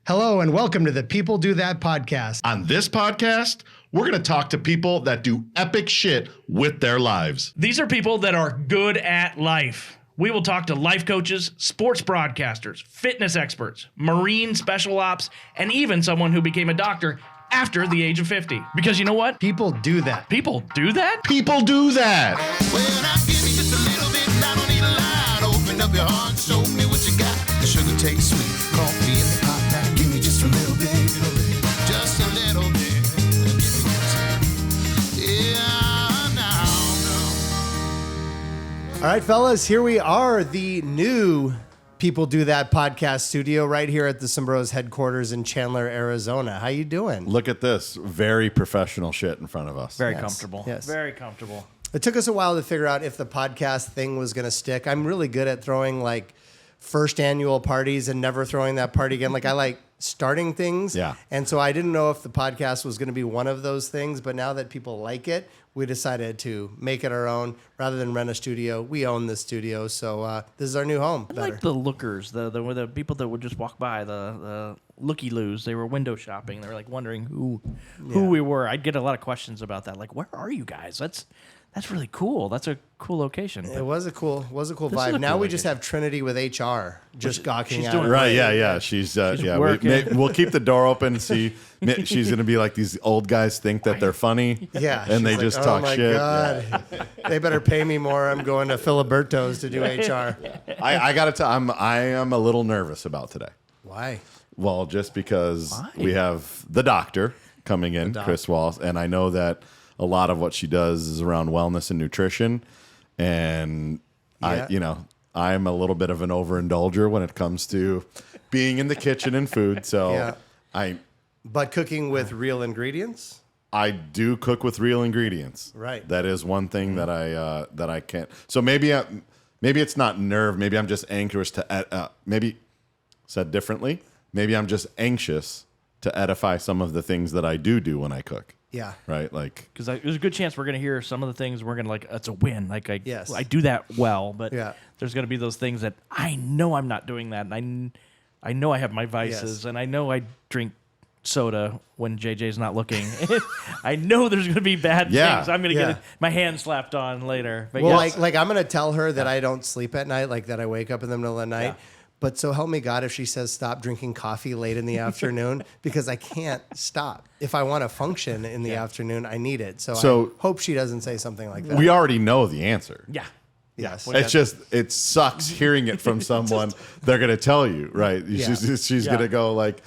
Hello and welcome to the People Do That podcast. On this podcast, we're going to talk to people that do epic shit with their lives. These are people that are good at life. We will talk to life coaches, sports broadcasters, fitness experts, Marine special ops, and even someone who became a doctor after the age of 50. Because you know what? People do that. People do that? People do that. Well, I give you just a little bit, I don't need a lot. Open up your heart, show me what you got. The sugar tastes sweet, coffee in the pot. Now give me just a little bit, just a little bit. Give me just, yeah, now. All right, fellas, here we are, the new People Do That podcast studio right here at the Sombreros headquarters in Chandler, Arizona. How you doing? Look at this. Very professional shit in front of us. Very Yes. comfortable. Yes. Very comfortable. It took us a while to figure out if the podcast thing was going to stick. I'm really good at throwing like first annual parties and never throwing that party again. Like I like starting things. Yeah. And so I didn't know if the podcast was going to be one of those things, but now that people like it, we decided to make it our own rather than rent a studio. We own this studio, so this is our new home. I like the lookers, the people that would just walk by, the looky-loos. They were window shopping. They were like wondering who we were. I'd get a lot of questions about that. Like, where are you guys? That's really cool. That's a cool location. It was a cool vibe. is a Now cool we just location. have Trinity with HR just gawking she's at doing it. Right, yeah. She's working. we'll keep the door open and see. She's going to be like these old guys think that they're funny. Yeah, And they she's just like, talk oh my shit. God. They better pay me more. I'm going to Filiberto's to do HR. I got to tell I am a little nervous about today. Why? Well, just because we have the doctor coming in, Kris Wallace, and I know that a lot of what she does is around wellness and nutrition, and I'm a little bit of an overindulger when it comes to being in the kitchen and food. So But cooking with real ingredients? I do cook with real ingredients. Right. That is one thing that I can't. So maybe it's not nerve. Maybe I'm just anxious to maybe said differently. Maybe I'm just anxious to edify some of the things that I do when I cook. Yeah. Right. Like, Because there's a good chance we're going to hear some of the things we're going to like, it's a win. Like, I do that well, but there's going to be those things that I know I'm not doing that. And I know I have my vices, and I know I drink soda when JJ's not looking. I know there's going to be bad things. I'm going to get my hand slapped on later. But Well, like I'm going to tell her that I don't sleep at night, like that I wake up in the middle of the night. Yeah. But so help me God if she says stop drinking coffee late in the afternoon, because I can't stop. If I want to function in the afternoon, I need it. So I hope she doesn't say something like that. we already know the answer. Yeah. Yes. It's just, it sucks hearing it from someone. They're going to tell you, right? She's going to go like,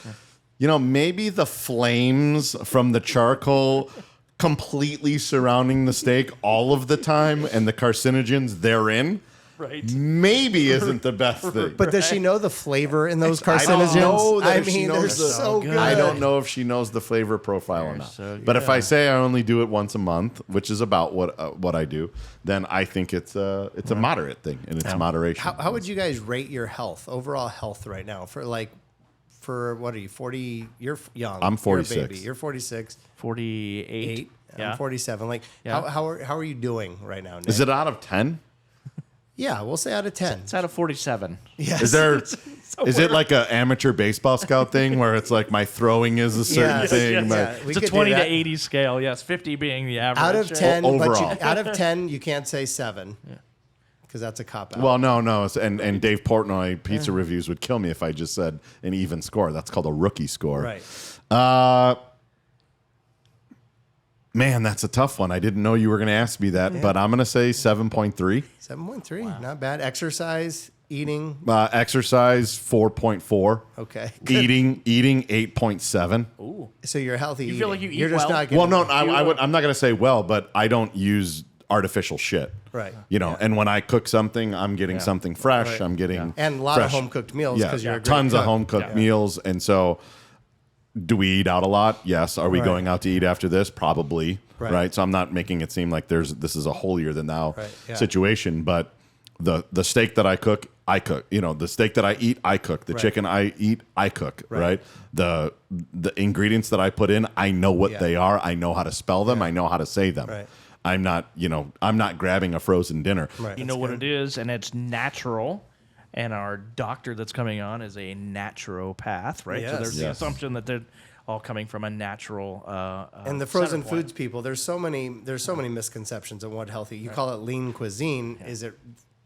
maybe the flames from the charcoal completely surrounding the steak all of the time and the carcinogens therein. Right. Maybe isn't the best thing. But does she know the flavor in those carcinogens? I don't know that I if she mean, knows they're the- so good. I don't know if she knows the flavor profile or not. But if I say I only do it once a month, which is about what I do, then I think it's a moderate thing, and it's moderation. How would you guys rate your health, overall health right now? For what are you, 40? You're young. I'm 46. You're a baby. You're 46. 48. I'm 47. Like, how are you doing right now, Nick? Is it out of 10? Yeah, we'll say out of 10. It's out of 47. Yes. Is there? Is it like an amateur baseball scout thing where it's like my throwing is a certain Yes, thing? yes, my- yeah. We It's a could do 20 to that. 80 scale. Yes, 50 being the average. Out of 10, Overall. out of 10, you can't say 7. Because that's a cop out. Well, no, and Dave Portnoy pizza reviews would kill me if I just said an even score. That's called a rookie score. Right. Man, that's a tough one. I didn't know you were going to ask me that, but I'm going to say 7.3. 7.3. Not bad. Exercise, eating. Exercise 4.4. Okay. Eating 8.7. Ooh. So you're healthy. You feel like you You're eat just well? not getting. Well, no, I'm not going to say well, but I don't use artificial shit. Right. And when I cook something, I'm getting something fresh. Right. I'm getting And a lot of home cooked meals because you're a great tons cook. of home cooked meals, and so do we eat out a lot? Yes. Are we Right. going out to eat after this? Probably. Right. Right. So I'm not making it seem like this is a holier than thou Right, yeah. situation, but the steak that I cook. The steak that I eat, I cook. The chicken I eat, I cook. Right. The ingredients that I put in, I know what they are. I know how to spell them. I know how to say them. Right. I'm not grabbing a frozen dinner. Right. You know what it is, and it's natural. And our doctor that's coming on is a naturopath, right? Yes. So there's the assumption that they're all coming from a natural. And the frozen foods people, there's so many misconceptions on what healthy. You call it lean cuisine. Yeah.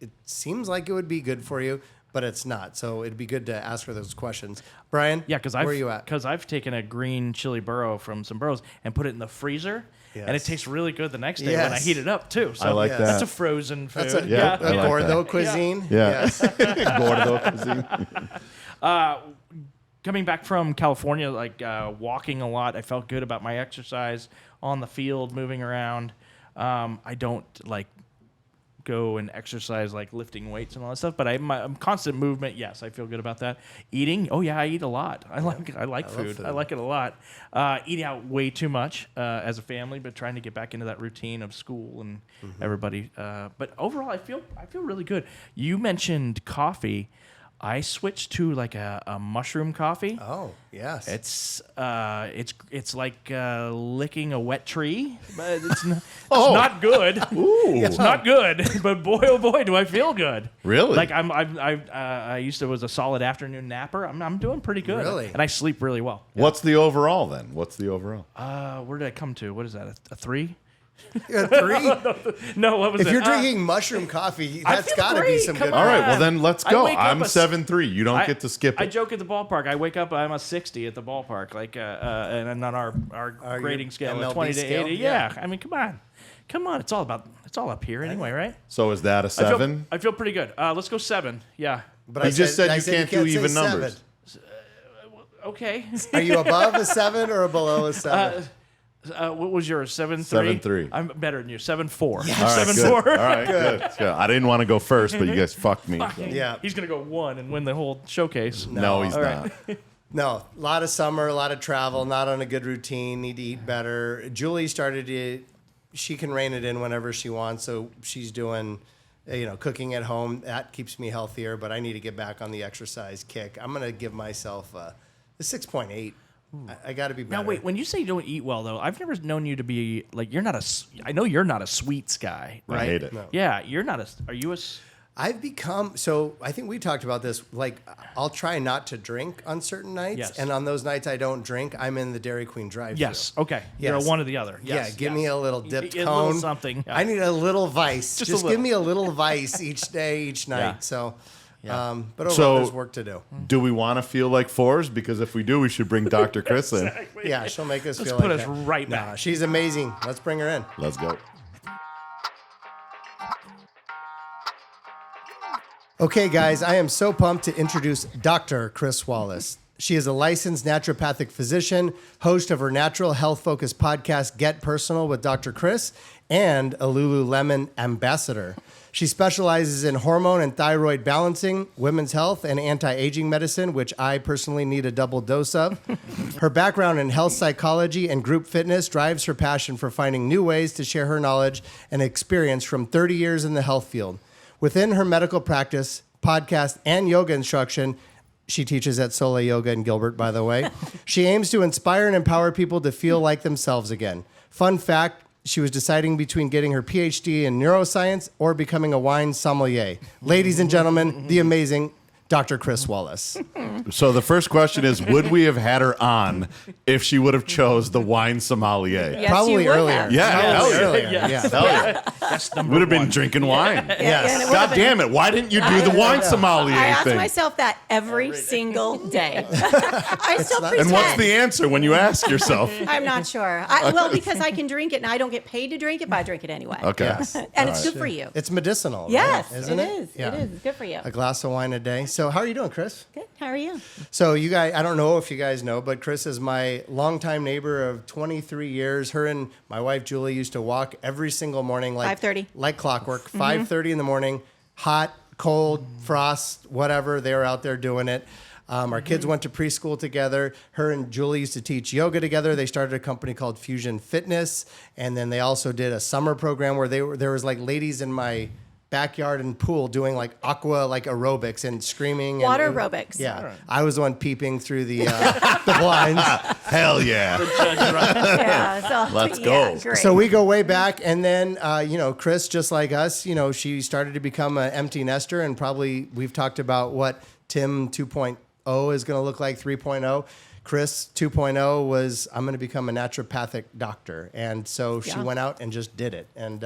It seems like it would be good for you, but it's not. So it'd be good to ask her those questions. Brian, where are you at? Because I've taken a green chili burro from some burros and put it in the freezer. Yes. And it tastes really good the next day when I heat it up, too. So I like that. That's a frozen food. That's a Gordo cuisine. Yeah. Gordo cuisine. Coming back from California, walking a lot, I felt good about my exercise on the field, moving around. I don't go and exercise like lifting weights and all that stuff, but I'm constant movement. Yes, I feel good about that. Eating, I eat a lot. I like food. I like it a lot. Eating out way too much as a family, but trying to get back into that routine of school and everybody. But overall, I feel really good. You mentioned coffee. I switched to like a mushroom coffee. Oh, yes. It's like licking a wet tree, but it's not good. Ooh. It's not good, but boy, oh boy, do I feel good. Really? Like I was a solid afternoon napper. I'm doing pretty good. Really? And I sleep really well. What's the overall then? What's the overall? Where did I come to? What is that? A 3? A 3? No, what was it? If you're drinking mushroom coffee, that's got to be some good. All right, well then let's go. I'm 7'3". You don't get to skip it. I joke at the ballpark. I wake up, I'm a 60 at the ballpark, and on our grading scale, MLB 20 to scale? 80. Yeah, I mean, come on. It's all up here anyway, right? So is that a 7? I feel pretty good. Let's go 7. Yeah. But you just said you can't do even numbers. Okay. Are you above a 7 or below a 7? What was yours? 7'3"? 7'3". I'm better than you. 7'4". Yes. 7'4". All right, good. I didn't want to go first, but you guys fucked me. Yeah. He's going to go 1 and win the whole showcase. No, he's not. No, a lot of summer, a lot of travel, not on a good routine, need to eat better. Julie she can rein it in whenever she wants, so she's doing, cooking at home. That keeps me healthier, but I need to get back on the exercise kick. I'm going to give myself a 6.8. I got to be better. Now, wait, when you say you don't eat well, though, I've never known you to be, I know you're not a sweets guy, right? I hate it. No. Yeah, are you a... I've become, I think we talked about this, I'll try not to drink on certain nights, Yes. and on those nights I don't drink, I'm in the Dairy Queen drive-thru. Yes, okay. Yes. You're one or the other. Yes, yeah, give me a little dipped a cone. little something. Yeah. I need a little vice. Just Just a give little. me a little vice each day, each night. Yeah. So, Yeah. but overall, there's work to do. Do we want to feel like 4s? Because if we do, we should bring Dr. Kris in. Exactly. Yeah, she'll make us Let's feel put like us that. right Nah, back. she's amazing. Let's bring her in. Let's go. Okay, guys, I am so pumped to introduce Dr. Kris Wallace. She is a licensed naturopathic physician, host of her natural health-focused podcast, Get Personal with Dr. Kris, and a Lululemon ambassador. She specializes in hormone and thyroid balancing, women's health, and anti-aging medicine, which I personally need a double dose of. Her background in health psychology and group fitness drives her passion for finding new ways to share her knowledge and experience from 30 years in the health field. Within her medical practice, podcast, and yoga instruction, she teaches at Soleil Yoga in Gilbert, by the way, she aims to inspire and empower people to feel like themselves again. Fun fact, she was deciding between getting her PhD in neuroscience or becoming a wine sommelier. Ladies and gentlemen, the amazing Dr. Kris Wallace. So the first question is, would we have had her on if she would have chose the wine sommelier? Yes, Probably you would earlier. have. Yeah, hell yeah. Earlier. Yes. Hell yeah. That's number Would have been one. drinking wine. Yes. and it God would've damn it. Why didn't you do the wine sommelier I ask thing? myself that every single day. I still pretend. And what's the answer when you ask yourself? I'm not sure. Well, because I can drink it and I don't get paid to drink it, but I drink it anyway. Okay. Yes. And it's good for you. It's medicinal, Yes, right? Isn't it it? is. Yeah. It is. It's good for you. A glass of wine a day. So how are you doing, Kris? Good. How are you? So you guys, I don't know if you guys know, but Kris is my longtime neighbor of 23 years. Her and my wife, Julie, used to walk every single morning like 5:30. Like clockwork, 5:30 in the morning, hot, cold, frost, whatever. They were out there doing it. Our kids went to preschool together. Her and Julie used to teach yoga together. They started a company called Fusion Fitness. And then they also did a summer program where there was like ladies in my backyard and pool doing like aqua like aerobics and screaming. Water and, aerobics. Yeah. I was the one peeping through the blinds. Hell yeah. Yeah, so, Let's go. Great. So we go way back, and then Kris, just like us, she started to become an empty nester, and probably we've talked about what Tim 2.0 is going to look like, 3.0. Kris 2.0 was, I'm going to become a naturopathic doctor, and so she went out and just did it, and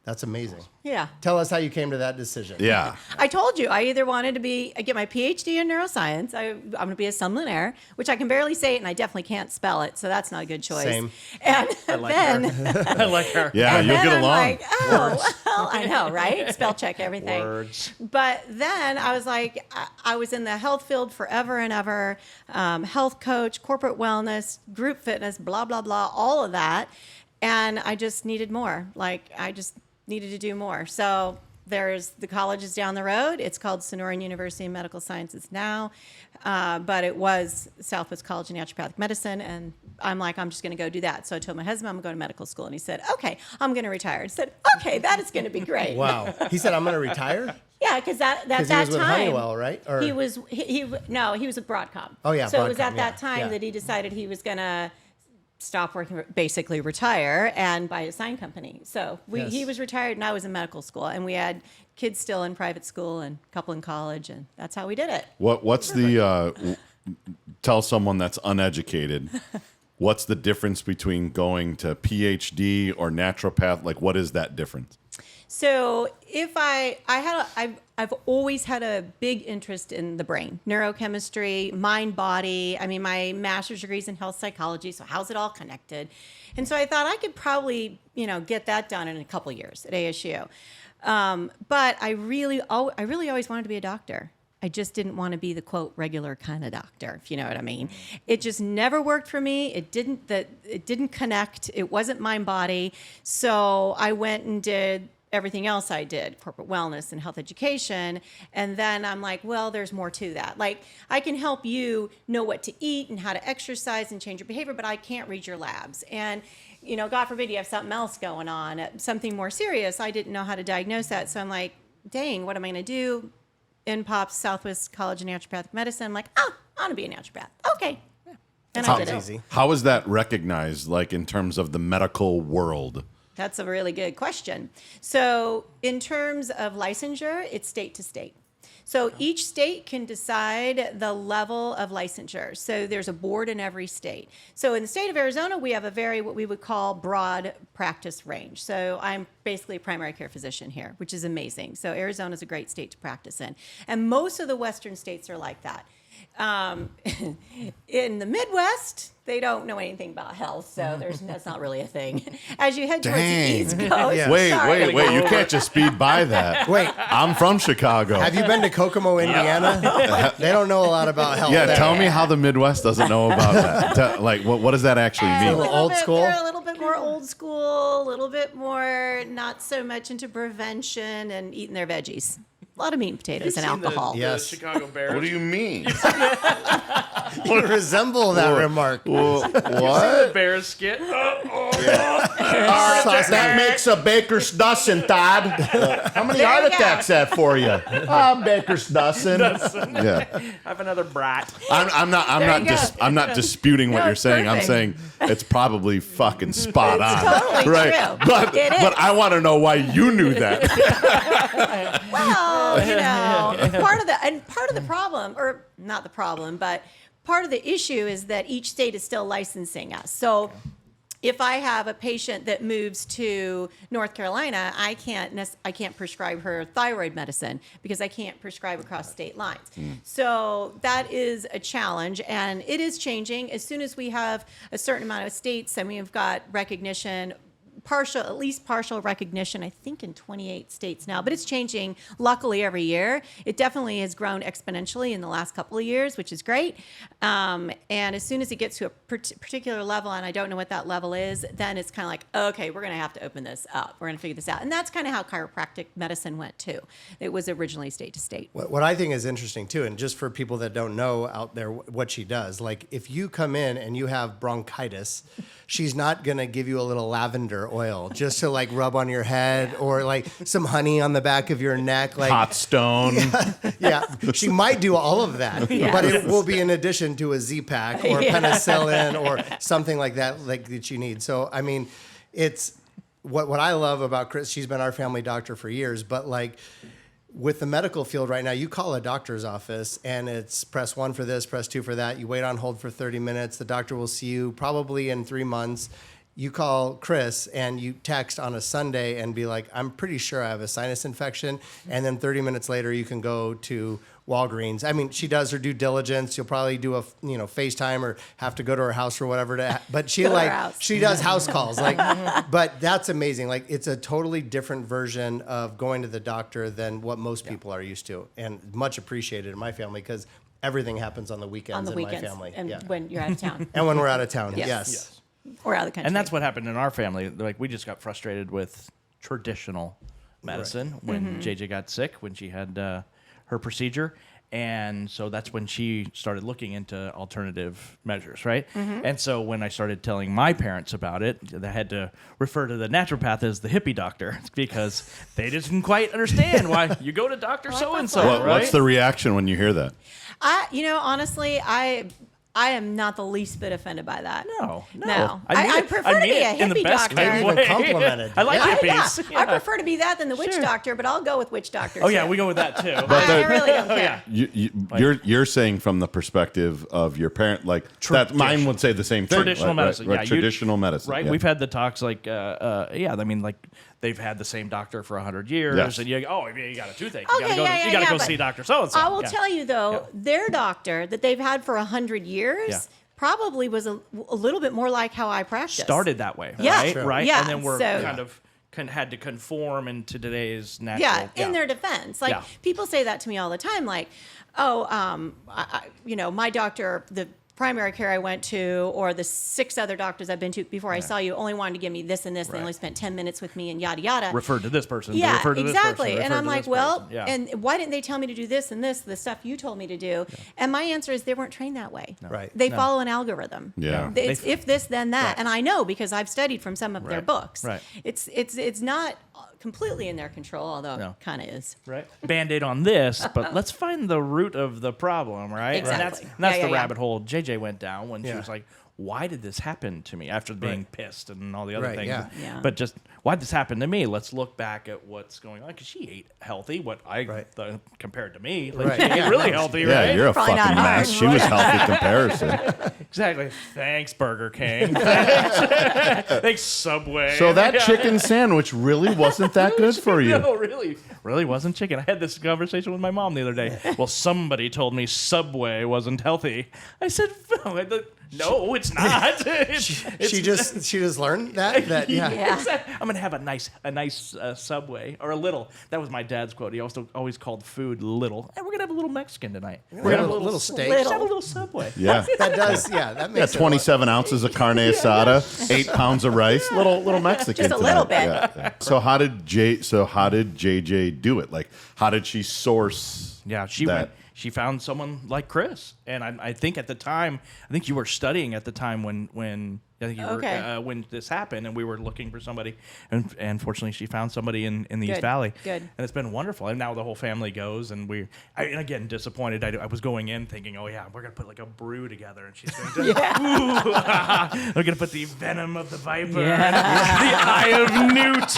that's amazing. Yeah. Tell us how you came to that decision. Yeah. I told you I either wanted to get my PhD in neuroscience. I'm going to be a sommelier, which I can barely say it, and I definitely can't spell it, so that's not a good choice. Same. And I like then her. I like her. Yeah, and you'll then get I'm along. like, oh, well, I know, right? Spell check everything. Words. But then I was like, I was in the health field forever and ever, health coach, corporate wellness, group fitness, blah, blah, blah, all of that. And I just needed more. I just needed to do more. So there's the colleges down the road. It's called Sonoran University of Medical Sciences now, but it was Southwest College of Naturopathic Medicine. And I'm like, I'm just going to go do that. So I told my husband I'm going to go to medical school, and he said, "Okay, I'm going to retire." I said, "Okay, that is going to be great." Wow. He said, I'm going to retire? Yeah, because that Because he that was with time Honeywell, right? Or he was he with Broadcom. Oh, yeah, So it was Broadcom, at that time yeah. that he decided he was going to stop working, basically retire, and buy a sign company. So Yes. he was retired, and I was in medical school, and we had kids still in private school and a couple in college, and that's how we did it. What's the tell someone that's uneducated, what's the difference between going to PhD or naturopath? Like, what is that difference? So if I've always had a big interest in the brain, neurochemistry, mind, body. I mean, my master's degree is in health psychology, so how's it all connected? And so I thought I could probably, get that done in a couple of years at ASU. But I really always wanted to be a doctor. I just didn't want to be the quote regular kind of doctor, if you know what I mean. It just never worked for me. It didn't connect. It wasn't mind body. So I went and did everything else I did, corporate wellness and health education. And then I'm like, well, there's more to that. Like, I can help you know what to eat and how to exercise and change your behavior, but I can't read your labs. And, God forbid you have something else going on, something more serious. I didn't know how to diagnose that. So I'm like, dang, what am I going to do? In pops Southwest College of Naturopathic Medicine. I'm like, I want to be a naturopath. Okay. And I did it. Easy. How is that recognized, like in terms of the medical world? That's a really good question. So in terms of licensure, it's state to state. So each state can decide the level of licensure. So there's a board in every state. So in the state of Arizona, we have what we would call broad practice range. So I'm basically a primary care physician here, which is amazing. So Arizona is a great state to practice in. And most of the Western states are like that. In the Midwest, they don't know anything about health, so that's not really a thing. As you head towards the East Coast, Yeah. Wait, you can't just speed by that. Wait. I'm from Chicago. Have you been to Kokomo, Indiana? They don't know a lot about health. Yeah, there. tell me how the Midwest doesn't know about that. Like, what does that actually A mean? little Old bit- school? They're a little bit more old school, a little bit more not so much into prevention and eating their veggies. A lot of meat and potatoes and alcohol. Yes. Chicago Bears. What do you mean? You resemble that remark. What? The Bears skit. That makes a baker's dozen, Todd. How many There heart you go. attacks that for you? Baker's dozen. Yeah, Have another brat. I'm not disputing what No, you're it's saying. I'm perfect. saying it's probably fucking spot on. totally right? true. But It is. I want to know why you knew that. Well, part of the problem, or not the problem, but part of the issue is that each state is still licensing us. So if I have a patient that moves to North Carolina, I can't prescribe her thyroid medicine because I can't prescribe across state lines. So that is a challenge, and it is changing. As soon as we have a certain amount of states and we've got recognition, at least partial recognition, I think in 28 states now, but it's changing luckily every year. It definitely has grown exponentially in the last couple of years, which is great. And as soon as it gets to a particular level, and I don't know what that level is, then it's kind of like, okay, we're going to have to open this up. We're going to figure this out. And that's kind of how chiropractic medicine went too. It was originally state to state. What I think is interesting too, and just for people that don't know out there what she does, like if you come in and you have bronchitis, she's not going to give you a little lavender oil just to like rub on your head, or like some honey on the back of your neck, like hot stone. Yeah, she might do all of that, but it will be in addition to a Z-Pack or penicillin or something like that you need. So I mean, it's what I love about Kris. She's been our family doctor for years, but like with the medical field right now, you call a doctor's office and it's press 1 for this, press 2 for that. You wait on hold for 30 minutes. The doctor will see you probably in 3 months. You call Kris and you text on a Sunday and be like, I'm pretty sure I have a sinus infection. And then 30 minutes later, you can go to Walgreens. I mean, she does her due diligence. You'll probably do a FaceTime or have to go to her house or whatever. But she she does house calls. But that's amazing. Like, it's a totally different version of going to the doctor than what most people are used to, and much appreciated in my family because everything happens on the weekends in my family. And when you're out of town. And when we're out of town, Yes. yes. Or out of the country. And that's what happened in our family. Like, we just got frustrated with traditional medicine when JJ got sick, when she had her procedure. And so that's when she started looking into alternative measures, right? And so when I started telling my parents about it, they had to refer to the naturopath as the hippie doctor because they didn't quite understand why you go to Dr. So-and-so, right? What's the reaction when you hear that? Honestly, I am not the least bit offended by that. No. I prefer to be a hippie doctor. Even complimented. I like hippies. I prefer to be that than the witch doctor, but I'll go with witch doctor. Oh, yeah, we go with that, too. I really don't care. You're saying from the perspective of your parent, like that. Mine would say the same thing. Traditional medicine, right, traditional medicine, right? Yeah. We've had the talks, like, I mean, like, they've had the same doctor for 100 years, Yes. and you got a toothache. Okay, You got to go see Dr. So-and-so. I will tell you, though, their doctor that they've had for 100 years probably was a little bit more like how I practice. Started that way, Yeah. right? Sure. Right? Yeah, And then we're so- kind of had to conform into today's natural. In their defense. Like, people say that to me all the time, like, my doctor, the primary care I went to, or the 6 other doctors I've been to before I saw you, only wanted to give me this and this. They only spent 10 minutes with me and yada, yada. Referred to this person. Yeah, referred to exactly. This person, and I'm like, well, and and why didn't they tell me to do this and this, the stuff you told me to do? And my answer is they weren't trained that way. No. Right. They follow an algorithm. Yeah. It's if this, then that. And I know because I've studied from some of their books. Right. It's not completely in their control, although it kind of is. Right. Band-Aid on this, but let's find the root of the problem, right? Exactly. And that's the rabbit hole JJ went down when she was like, why did this happen to me after being pissed and all the other things? Yeah. But just, why'd this happen to me? Let's look back at what's going on. Because she ate healthy, compared to me. Like, she ate really healthy, right? Yeah, you're a Probably fucking not mess. hard. She was healthy comparison. Exactly. Thanks, Burger King. Thanks, Subway. So that chicken sandwich really wasn't that good for you. No, really wasn't chicken. I had this conversation with my mom the other day. Well, somebody told me Subway wasn't healthy. I said, no, it's not. She just learned that. I'm gonna have a nice Subway or a little. That was my dad's quote. He also always called food little. And we're gonna have a little Mexican tonight. We're gonna have a little steak. Let's have a little Subway. Yeah. That does. Yeah, that makes 27 ounces of carne asada, 8 pounds of rice, little Mexican. Just a little tonight. bit. Yeah. So how did JJ do it? Like, how did she source? Yeah, she found someone like Kris, and I think at the time, I think you were studying at the time when I think you were when this happened, and we were looking for somebody, and fortunately, she found somebody in the East Valley. Good. And it's been wonderful. And now the whole family goes, and and again, disappointed. I was going in thinking, oh yeah, we're gonna put like a brew together, and she's going to, we're gonna put the venom of the viper, the eye of newt.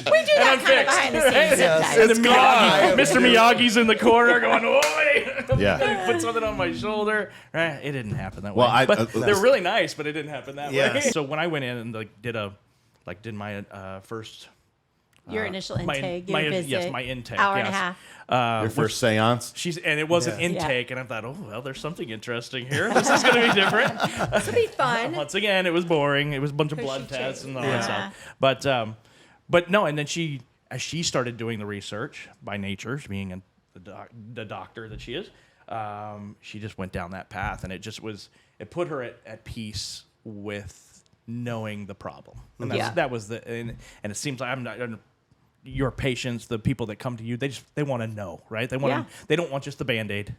We do that kind of behind the scenes sometimes. And Mr. Miyagi's in the corner going, oi! Yeah. Put something on my shoulder. It didn't happen that Well, way. But they're really nice, but it didn't happen that way. Yes. So when I went in and did my first Your initial intake, my your visit. Yes, my intake. Hour and a half. Your first seance? And it was an intake, and I thought, oh, well, there's something interesting here. This is going to be different. This will be fun. Once again, it was boring. It was a bunch of blood tests and all that stuff. But no, and then as she started doing the research by nature, being the doctor that she is, she just went down that path, and it put her at peace with knowing the problem. And that was and it seems like I'm not. Your patients, the people that come to you, they want to know, right? They don't want just the Band-Aid.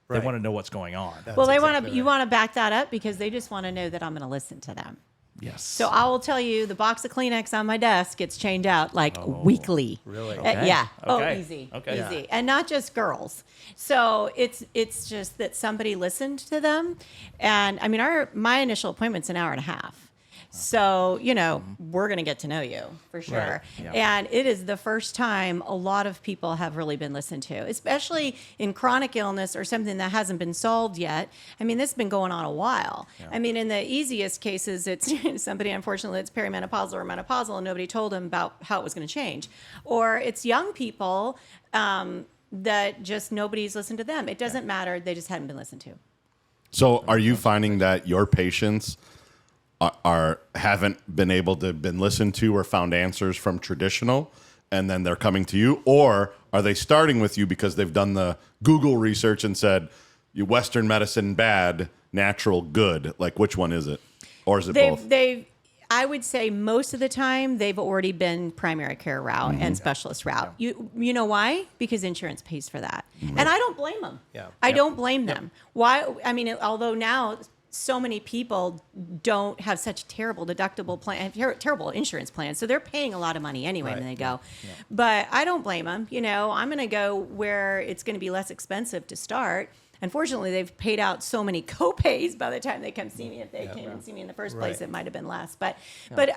They want to know what's going on. You want to back that up because they just want to know that I'm going to listen to them. Yes. So I will tell you, the box of Kleenex on my desk gets changed out like weekly. Really? Yeah. Okay. Oh, easy. Okay. Easy. Yeah. And not just girls. So it's just that somebody listened to them. And I mean, my initial appointment's an hour and a half. So, we're going to get to know you for sure. Right. Yeah. And it is the first time a lot of people have really been listened to, especially in chronic illness or something that hasn't been solved yet. I mean, this has been going on a while. Yeah. I mean, in the easiest cases, it's somebody, unfortunately, that's perimenopausal or menopausal and nobody told them about how it was going to change. Or it's young people that just nobody's listened to them. It doesn't matter. They just hadn't been listened to. So are you finding that your patients haven't been able to been listened to or found answers from traditional, and then they're coming to you, or are they starting with you because they've done the Google research and said Western medicine bad, natural good? Like, which one is it, or is it both? I would say most of the time they've already been primary care route and specialist route. You know why? Because insurance pays for that, and I don't blame them. Yeah. I don't blame them. Why? I mean, although now so many people don't have such terrible deductible plan, terrible insurance plans. So they're paying a lot of money anyway when they go. Yeah. But I don't blame them. I'm going to go where it's going to be less expensive to start. Unfortunately, they've paid out so many co-pays by the time they come see me. If they came and see me in the first place, it might have been less. But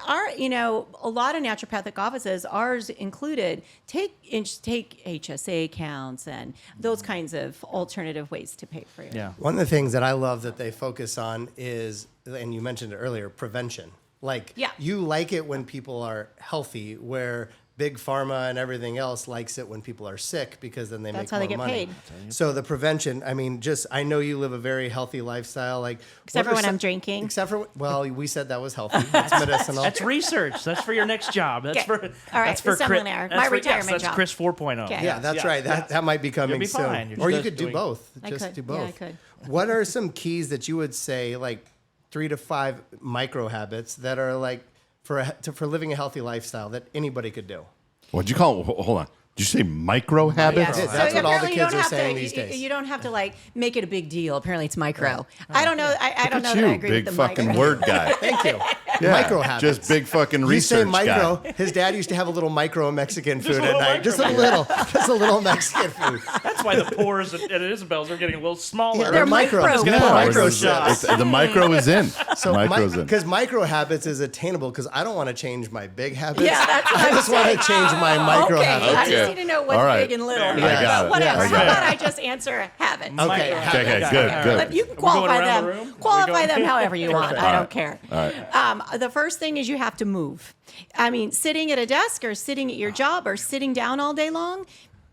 our, a lot of naturopathic offices, ours included, take HSA accounts and those kinds of alternative ways to pay for you. Yeah. One of the things that I love that they focus on is, and you mentioned it earlier, prevention. Like, you like it when people are healthy, where Big Pharma and everything else likes it when people are sick because then they make more money. That's how they get paid. So the prevention, I mean, I know you live a very healthy lifestyle. Like, except for when I'm drinking. Except for, we said that was healthy. That's medicinal. That's research. That's for your next job. That's all right, that's for seminary. My retirement that's job. Kris 4.0. Okay. Yeah, that's right. That might be coming soon. Fine. Or you could do both. I Just could. do both. Yeah, I could. What are some keys that you would say, like 3 to 5 micro habits that are like for living a healthy lifestyle that anybody could do? What'd you call it? Hold on. Did you say micro habits? Yes. That's what all the kids are saying these days. You don't have to make it a big deal. Apparently, it's micro. I don't know. I don't know that I agree with the big fucking micro. word guy. Thank you. Yeah, micro habits. Just big fucking You research say micro. guy. His dad used to have a little micro Mexican food a at little night. Just a little Mexican food. That's why the pores at Isabel's are getting a little smaller. Yeah, They're micro. Micro shots. The micro is in. So Micro's in. because micro habits is attainable, because I don't want to change my big habits. Yeah, that's what I just want to change my micro habits. I just need to know what's big and little. I got it. Whatever. I How got about it. I just answer habits? Okay, good. But you can Are we going qualify around them. the room? Qualify them however you want. I don't care. All right. The first thing is you have to move. I mean, sitting at a desk or sitting at your job or sitting down all day long,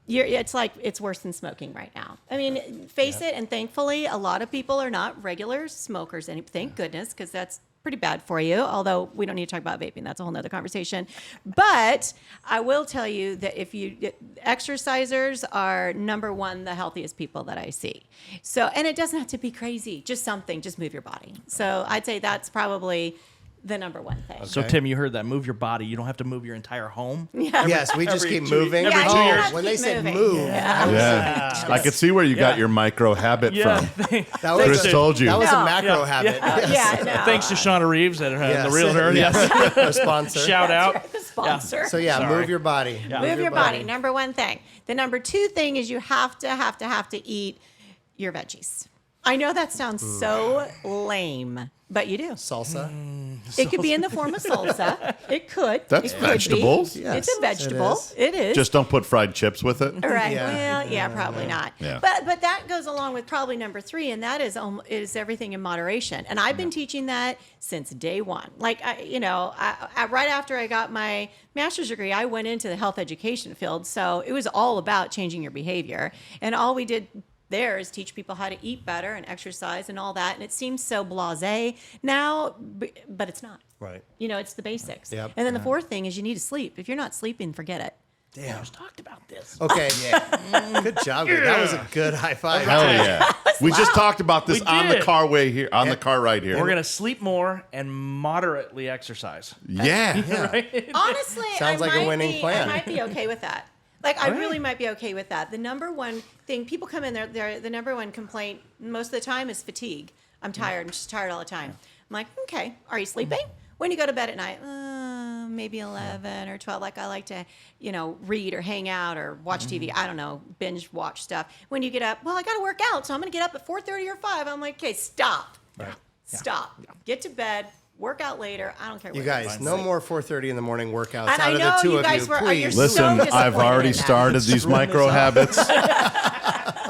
it's worse than smoking right now. I mean, face it, and thankfully, a lot of people are not regular smokers. And thank goodness, because that's pretty bad for you. Although we don't need to talk about vaping, that's a whole nother conversation. But I will tell you that exercisers are number one, the healthiest people that I see. So, and it doesn't have to be crazy, just move your body. So I'd say that's probably the number one thing. So Tim, you heard that. Move your body. You don't have to move your entire home. Yeah. Yes, we just keep moving. every 2 years. When they said moving. move, Yeah. I could see where you got your micro habit from. that was Chris told you. That was No. a macro habit. Yeah, no. Thanks to Shauna Reeves and Yes. the realtor. Yes. Our sponsor. Shout out. The sponsor. So yeah, Sorry. move your body. Yeah. Move your body. Number one thing. The number two thing is you have to eat your veggies. I know that sounds so lame, but you do. Salsa. It could be in the form of salsa. It could. That's It could vegetables. be. Yes, It's a vegetable. It is. Just don't put fried chips with it. Right. Yeah. Well, yeah, probably not. Yeah. But that goes along with probably number three, and that is everything in moderation. And I've been teaching that since day one. Like I right after I got my master's degree, I went into the health education field, so it was all about changing your behavior, and all we did there is teach people how to eat better and exercise and all that. And it seems so blasé now, but it's not. Right. It's the basics. Yep. And then the fourth thing is you need to sleep. If you're not sleeping, forget it. Damn. We just talked about this. Okay. Yeah. Good job. Dude. That was a good high five. Hell yeah. We just talked about this We on the did. car way here, on the car ride here. We're going to sleep more and moderately exercise. Yeah. Honestly, Sounds like a winning plan. I might be okay with that. Like, I really might be okay with that. The number one thing, people come in there, the number one complaint most of the time is fatigue. I'm tired. I'm just tired all the time. I'm like, okay, are you sleeping? When you go to bed at night, maybe 11 or 12. Like I like to, read or hang out or watch TV. I don't know, binge watch stuff. When you get up, well, I got to work out, so I'm going to get up at 4:30 or 5. I'm like, okay, stop. Right. Stop. Yeah. Get to bed. Work out later. I don't care what you guys, no more 4:30 in the morning workouts and out of the two of you, please. Listen, I've already started these micro habits.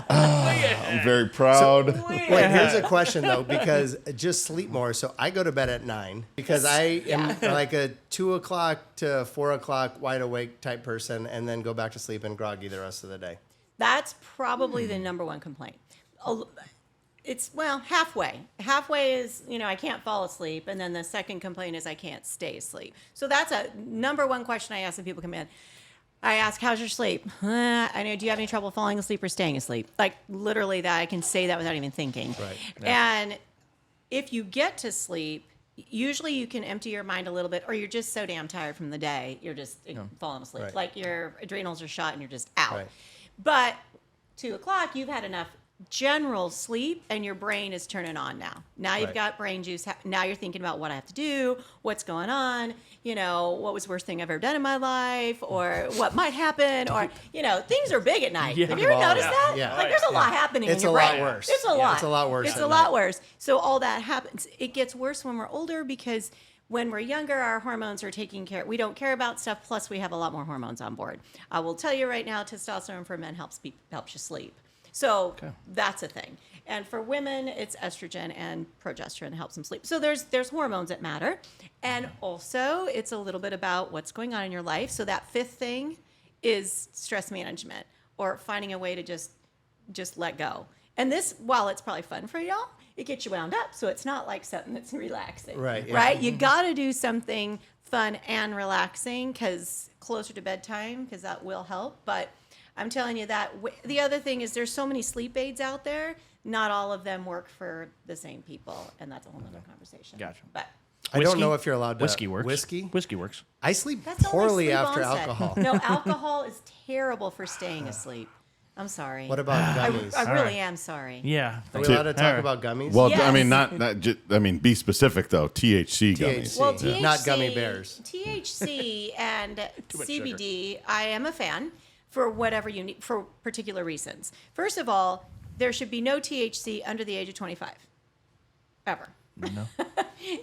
I'm very proud. Wait, here's a question though, because just sleep more. So I go to bed at 9 because I am like a 2 o'clock to 4 o'clock wide awake type person, and then go back to sleep and groggy the rest of the day. That's probably the number one complaint. It's, halfway. Halfway is, I can't fall asleep. And then the second complaint is I can't stay asleep. So that's a number one question I ask when people come in. I ask, how's your sleep? I know, do you have any trouble falling asleep or staying asleep? Like literally that, I can say that without even thinking. Right. Yeah. And if you get to sleep, usually you can empty your mind a little bit, or you're just so damn tired from the day, you're just falling asleep. Right. Like your adrenals are shot and you're just out. Right. But 2 o'clock, you've had enough general sleep and your brain is turning on now. Now you've got brain juice. Now you're thinking about what I have to do, what's going on, what was the worst thing I've ever done in my life, or what might happen, or, things are big at night. Yeah. Have you ever noticed that? Yeah. Like there's a lot happening in your brain. It's a lot worse. It's a lot. It's a lot worse. It's a lot worse. So all that happens. It gets worse when we're older because when we're younger, our hormones are taking care. We don't care about stuff. Plus, we have a lot more hormones on board. I will tell you right now, testosterone for men helps you sleep. So that's a thing. And for women, it's estrogen and progesterone that helps them sleep. So there's hormones that matter. And also, it's a little bit about what's going on in your life. So that fifth thing is stress management, or finding a way to just let go. And this, while it's probably fun for y'all, it gets you wound up. So it's not like something that's relaxing. Right. Yeah. Right? You got to do something fun and relaxing because closer to bedtime, because that will help. But I'm telling you that the other thing is there's so many sleep aids out there. Not all of them work for the same people, and that's a whole other conversation. Gotcha. But I don't know if you're allowed to. Whiskey works. Whiskey? Whiskey works. I sleep that's the only poorly sleep after onset. alcohol. No, alcohol is terrible for staying asleep. I'm sorry. What about gummies? I really am sorry. Yeah. Are we allowed to talk about gummies? Well, Yes. I mean, be specific though. THC gummies. Well, THC, not gummy bears. THC and much CBD, I am a fan for whatever you need, for particular reasons. First of all, there should be no THC under the age of 25. Ever. No.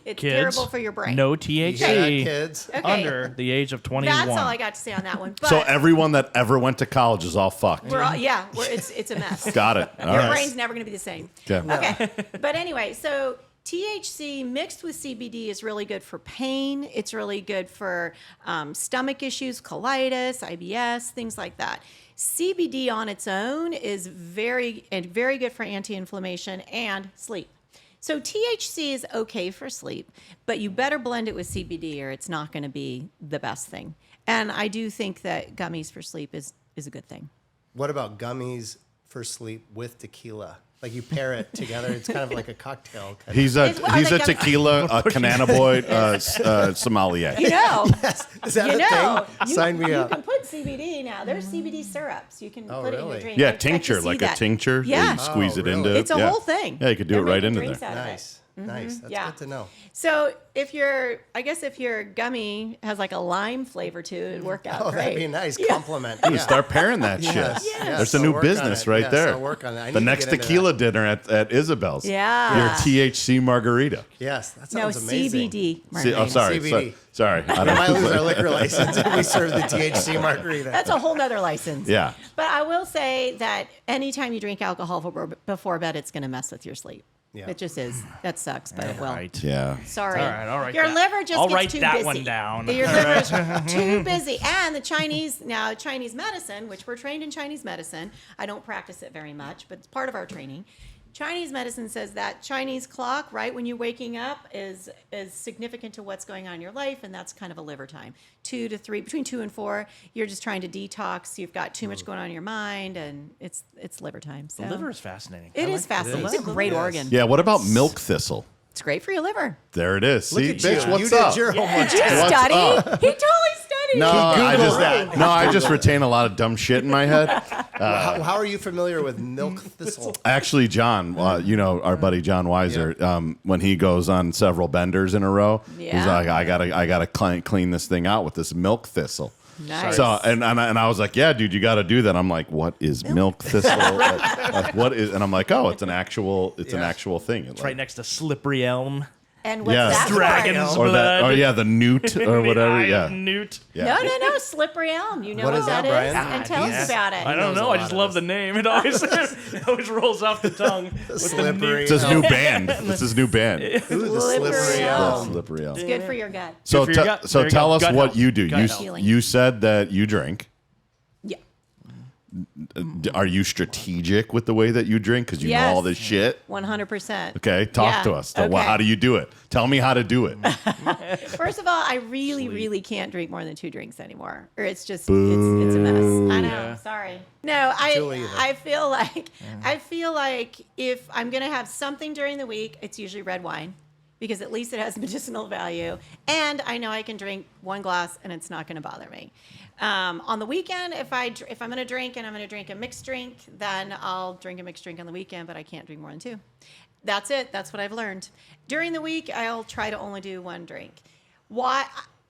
It's Kids, terrible for your brain. No Yeah, THC kids. Okay. under the age of 21. That's all I got to say on that one. But So everyone that ever went to college is all fucked. it's a mess. Got it. All Your right. brain's never going to be the same. Okay. Okay. But anyway, so THC mixed with CBD is really good for pain. It's really good for stomach issues, colitis, IBS, things like that. CBD on its own is very good for anti-inflammation and sleep. So THC is okay for sleep, but you better blend it with CBD or it's not going to be the best thing. And I do think that gummies for sleep is a good thing. What about gummies for sleep with tequila? Like you pair it together. It's kind of like a cocktail. He's a tequila, a cannabinoid sommelier. Yes. Is that a thing? Sign me up. You can put CBD now. There's CBD syrups. You can put it in your drink. Yeah, I expect to tincture, see like that. a tincture. Yeah. You squeeze it really? into. It's a whole thing. Yeah, you could do it They're right making into there. drinks out of it. Nice. Nice. That's Yeah. good to know. So if your gummy has like a lime flavor to it, it'd work out great. That'd be a nice compliment. You start pairing that shit. Yes. There's a I'll new work on business it. right Yes, there. I'll work on that. I need The to next get into tequila that. dinner at Isabel's. Yeah. Your THC margarita. Yes, that No, sounds amazing. CBD. Sorry. CBD. Sorry. I We might lose our don't liquor license if we serve the THC margarita. That's a whole nother license. Yeah. But I will say that anytime you drink alcohol before bed, it's going to mess with your sleep. Yeah. It just is. That sucks, but it will. Right. Yeah. Sorry. All right. Your liver just I'll gets write too that busy. one down. Your liver is too busy. And the Chinese medicine, which we're trained in Chinese medicine, I don't practice it very much, but it's part of our training. Chinese medicine says that Chinese clock, right when you're waking up, is significant to what's going on in your life, and that's kind of a liver time. 2 to 3, between 2 and 4, you're just trying to detox. You've got too much going on in your mind, and it's liver time. So The liver is fascinating. It is fascinating. It's a great organ. Yeah. What about milk thistle? It's great for your liver. There it is. Look See, at bitch, you. what's You up? did your homework. Did you What's study? up? He totally studied. No, I just retain a lot of dumb shit in my head. How are you familiar with milk thistle? Actually, John, our buddy John Weiser, when he goes on several benders in a row, he's like, I gotta clean this thing out with this milk thistle. Nice. So and I was like, yeah, dude, you got to do that. I'm like, what is milk thistle? Like, what is? And I'm like, oh, it's an actual thing. It's right next to slippery elm. And what's that? Dragon's blood. The newt or whatever. Yeah. Newt. Yeah. No, slippery elm. You know what that is? Brian? And tell us about it. I don't know. I just love the name. It always rolls off the tongue. Slippery. It's his new band. It's his new band. Ooh, the slippery elm. Slippery elm. It's good for your gut. So tell us what you do. healing. You said that you drink. Yeah. Are you strategic with the way that you drink? Because you know all this shit. 100%. Okay, talk to us. Okay. How do you do it? Tell me how to do it. First of all, I really can't drink more than 2 drinks anymore, or it's just it's a mess. I know. Yeah. Sorry. No, I feel like if I'm gonna have something during the week, it's usually red wine, because at least it has medicinal value, and I know I can drink 1 glass and it's not going to bother me. On the weekend, if I'm going to drink and I'm going to drink a mixed drink, then I'll drink a mixed drink on the weekend, but I can't drink more than 2. That's it. That's what I've learned. During the week, I'll try to only do 1 drink. Why?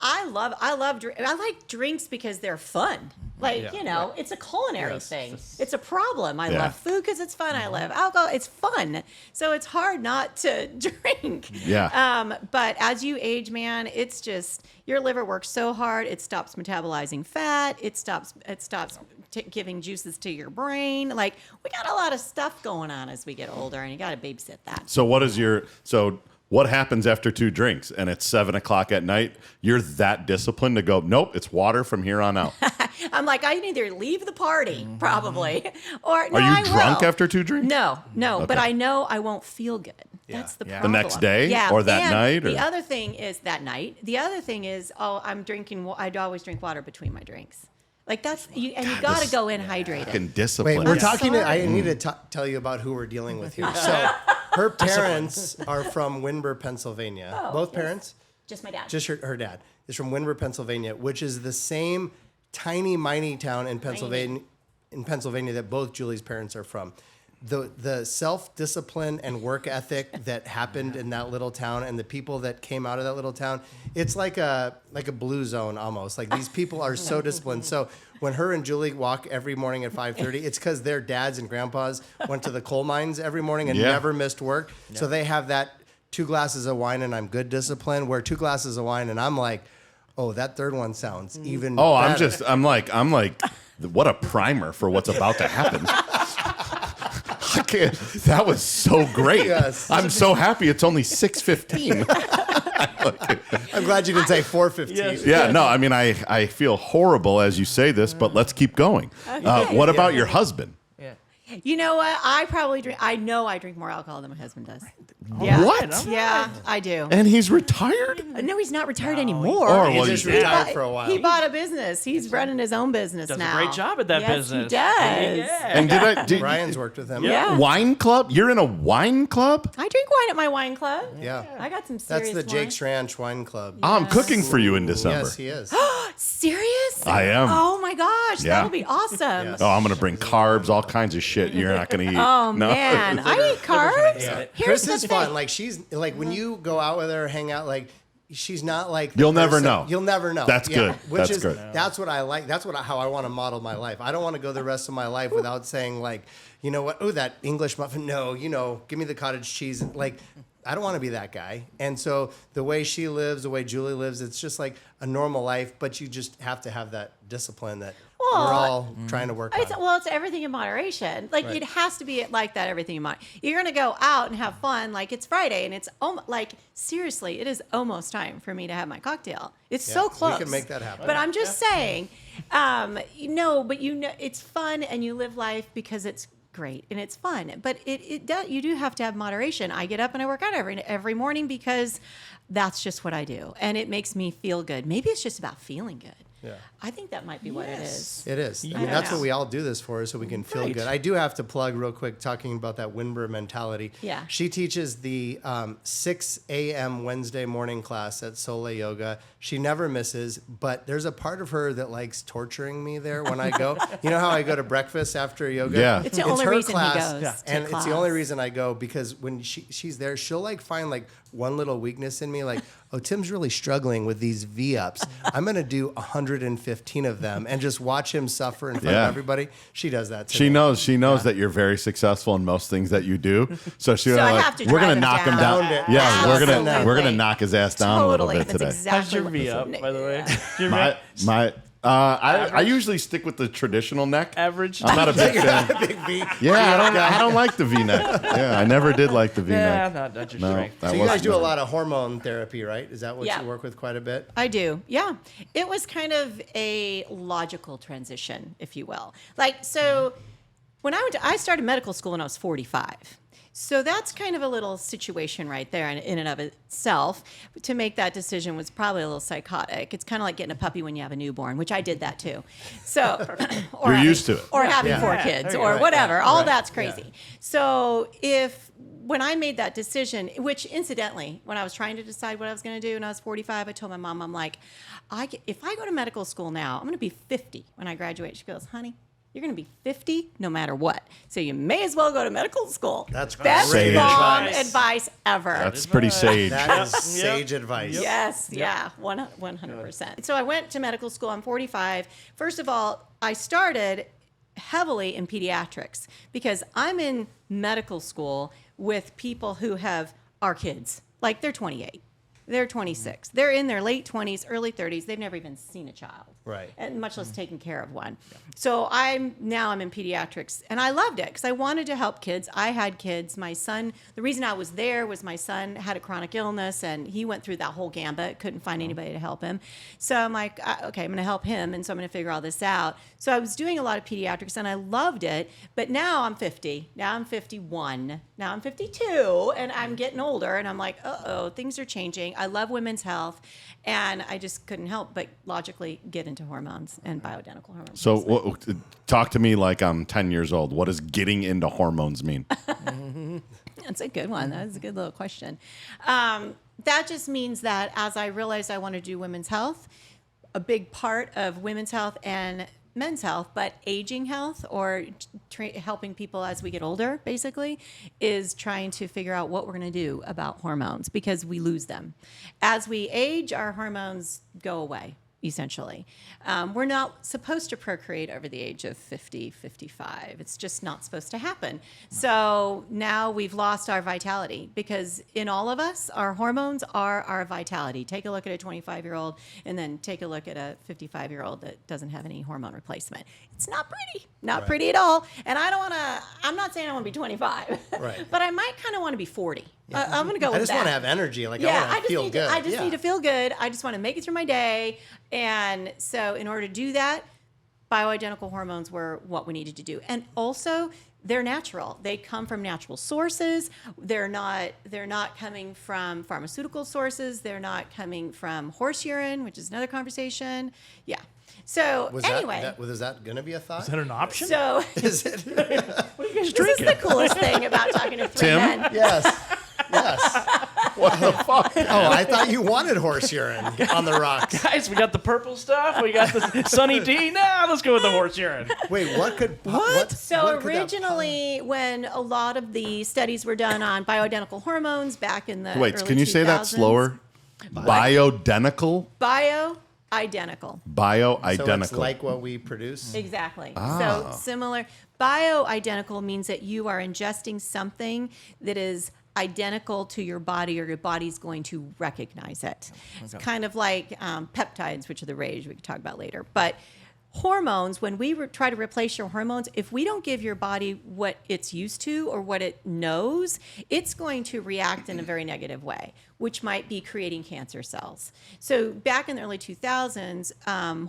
I like drinks because they're fun. It's a culinary thing. It's a problem. I love food because it's fun. I love alcohol. It's fun. So it's hard not to drink. Yeah. But as you age, man, it's just your liver works so hard. It stops metabolizing fat. It stops giving juices to your brain. Like, we got a lot of stuff going on as we get older, and you got to babysit that. So what happens after 2 drinks and it's 7:00 at night? You're that disciplined to go, nope, it's water from here on out. I'm like, I can either leave the party, probably, or no, Are you drunk after 2 drinks? No, Okay. but I know I won't feel good. That's the problem. The next day or that night? The other thing is that night. The other thing is, I'm drinking. I'd always drink water between my drinks. Like that's you got to go in hydrated. Fucking discipline. Wait, we're talking. I need to tell you about who we're dealing with here. So, her parents are from Windber, Pennsylvania. Both parents. Just my dad. Just her dad is from Windber, Pennsylvania, which is the same tiny, miney town in Pennsylvania. That both Julie's parents are from. The self-discipline and work ethic that happened in that little town, and the people that came out of that little town, it's like a blue zone almost. Like, these people are so disciplined. So when her and Julie walk every morning at 5:30, it's because their dads and grandpas went to the coal mines every morning and never missed work. Yeah. So they have that 2 glasses of wine and I'm good discipline, where 2 glasses of wine and I'm like, oh, that third one sounds even better. I'm like, what a primer for what's about to happen. That was so great. Yes. I'm so happy it's only 6:15. I'm glad you didn't say 4:15. Yes. Yeah, no, I mean, I feel horrible as you say this, but let's keep going. Okay. What about your husband? You know what? I know I drink more alcohol than my husband does. Yeah. What? Yeah, I do. And he's retired? No, he's not retired anymore. He's just retired for a while. He bought a business. He's running his own business now. Does a great job at that business. He does. Yeah. And Brian's worked with him. Yeah. Wine club? You're in a wine club? I drink wine at my wine club. Yeah. I got some serious That's the wine. Jake's Ranch Wine Club. Oh, I'm cooking for you in December. Yes, he is. Serious? I am. Oh my gosh, that'll be awesome. Yes. Oh, I'm going to bring carbs, all kinds of shit you're not going to eat. Oh man, I eat carbs. Yeah. Here's Kris is fun. Like, she's like, when you go out with her, hang out, like, she's not like you'll never know. You'll never know. That's good. That's what I like. That's how I want to model my life. I don't want to go the rest of my life without saying, like, you know what? Oh, that English muffin. No, give me the cottage cheese. Like, I don't want to be that guy. And so the way she lives, the way Julie lives, it's just like a normal life, but you just have to have that discipline that we're all trying to work on. It's everything in moderation. Like, it has to be like that, everything in moderation. You're going to go out and have fun. Like, it's Friday, and it's seriously, it is almost time for me to have my cocktail. It's so close. We can make that happen. But I'm just saying, it's fun, and you live life because it's great and it's fun, but you do have to have moderation. I get up and I work out every morning because that's just what I do, and it makes me feel good. Maybe it's just about feeling good. I think that might be what it is. It is. I mean, that's what we all do this for, so we can feel good. I do have to plug real quick, talking about that Windber mentality. Yeah. She teaches the 6 a.m. Wednesday morning class at Soleil Yoga. She never misses, but there's a part of her that likes torturing me there when I go. You know how I go to breakfast after yoga? Yeah. It's the only her reason class, he goes to and class. it's the only reason I go, because when she's there, she'll like find like one little weakness in me, like, oh, Tim's really struggling with these V-ups. I'm going to do 115 of them and just watch him suffer in front of everybody. She does that to She me. knows that you're very successful in most things that you do. So she's I like, have to we're drive going to him knock him down. down. Yeah, we're Absolutely. going to knock his ass down a little bit That's today. exactly How's your what- V up, by the way? I usually stick with the traditional neck. Average. I'm not a big fan. Big V. Yeah, I don't like the V-neck. Yeah, I never did like the Yeah, V-neck. not your No, strength. that So you guys wasn't do a it. lot of hormone therapy, right? Is that what Yeah. you work with quite a bit? I do. Yeah. It was kind of a logical transition, if you will. Like, so when I started medical school when I was 45. So that's kind of a little situation right there in and of itself. To make that decision was probably a little psychotic. It's kind of like getting a puppy when you have a newborn, which I did that too. So You're used to it. Or having 4 kids there you or go. whatever. Right, All right, that's crazy. So when I made that decision, which incidentally, when I was trying to decide what I was going to do when I was 45, I told my mom, I'm like, if I go to medical school now, I'm going to be 50 when I graduate. She goes, honey, you're going to be 50 no matter what. So you may as well go to medical school. That's Best great mom advice. advice ever. That's pretty sage. That is sage advice. Yes, yeah, 100%. So I went to medical school. I'm 45. First of all, I started heavily in pediatrics because I'm in medical school with people who are kids. Like they're 28. They're 26. They're in their late 20s, early 30s. They've never even seen a child. Right. And much less taken care of one. So I'm in pediatrics, and I loved it because I wanted to help kids. I had kids. My son, the reason I was there was my son had a chronic illness, and he went through that whole gambit, couldn't find anybody to help him. So I'm like, okay, I'm going to help him, and so I'm going to figure all this out. So I was doing a lot of pediatrics, and I loved it, but now I'm 50. Now I'm 51. Now I'm 52, and I'm getting older, and I'm like, uh-oh, things are changing. I love women's health, and I just couldn't help but logically get into hormones and bioidentical hormones. So talk to me like I'm 10 years old. What does getting into hormones mean? That's a good one. That's a good little question. That just means that as I realized I want to do women's health, a big part of women's health and men's health, but aging health or helping people as we get older, basically, is trying to figure out what we're going to do about hormones because we lose them. As we age, our hormones go away, essentially. We're not supposed to procreate over the age of 50, 55. It's just not supposed to happen. So now we've lost our vitality because in all of us, our hormones are our vitality. Take a look at a 25-year-old and then take a look at a 55-year-old that doesn't have any hormone replacement. It's not pretty, not pretty at all. And I'm not saying I want to be 25, Right. but I might kind of want to be 40. I'm going to go with that. I just want to have energy. Like, I want to feel good. I just need to feel good. I just want to make it through my day. And so in order to do that, bioidentical hormones were what we needed to do. And also, they're natural. They come from natural sources. They're not coming from pharmaceutical sources. They're not coming from horse urine, which is another conversation. Yeah. So anyway. Was that going to be a thought? Is that an option? So Is it? What are you guys this drinking? is the coolest thing about talking to three Tim? men. Yes. Yes. What the fuck? Oh, I thought you wanted horse urine on the rocks. Guys, we got the purple stuff. We got the Sunny D. Now let's go with the horse urine. Wait, what could... So what could that originally, when a lot of the studies were done on bioidentical hormones back in the Wait, early can you say that 2000s, slower? Bioidentical? Bioidentical. Bioidentical. So it's like what we produce? Exactly. So similar. Bioidentical means that you are ingesting something that is identical to your body or your body's going to recognize it. It's kind of like peptides, which are the rage we can talk about later. But hormones, when we try to replace your hormones, if we don't give your body what it's used to or what it knows, it's going to react in a very negative way, which might be creating cancer cells. So back in the early 2000s,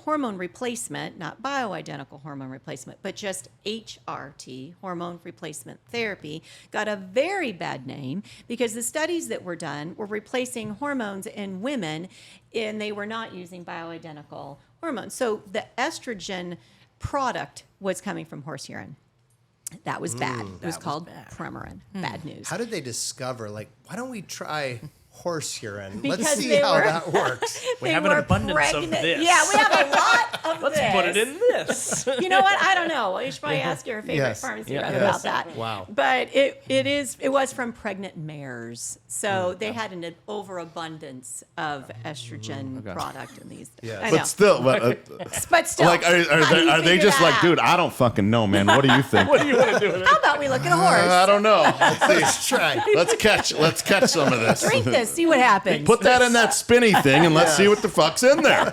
hormone replacement, not bioidentical hormone replacement, but just HRT, hormone replacement therapy, got a very bad name because the studies that were done were replacing hormones in women and they were not using bioidentical hormones. So the estrogen product was coming from horse urine. That was bad. It was called Premarin. Bad news. How did they discover, like, why don't we try horse urine? Because Let's see how that works. We have an abundance of this. Yeah, we have a lot of Let's this. put it in this. You know what? I don't know. You should probably ask your favorite pharmacy rep about that. Wow. But it was from pregnant mares. So they had an overabundance of estrogen product in these. Yes. I know. But still, like, are they just like, dude, I don't fucking know, man. What do you think? What do you want to do with it? How about we look at a horse? I don't know. Let's try. Let's catch some of this. Drink this. See what happens. Put that in that spinny thing and let's see what the fuck's in there.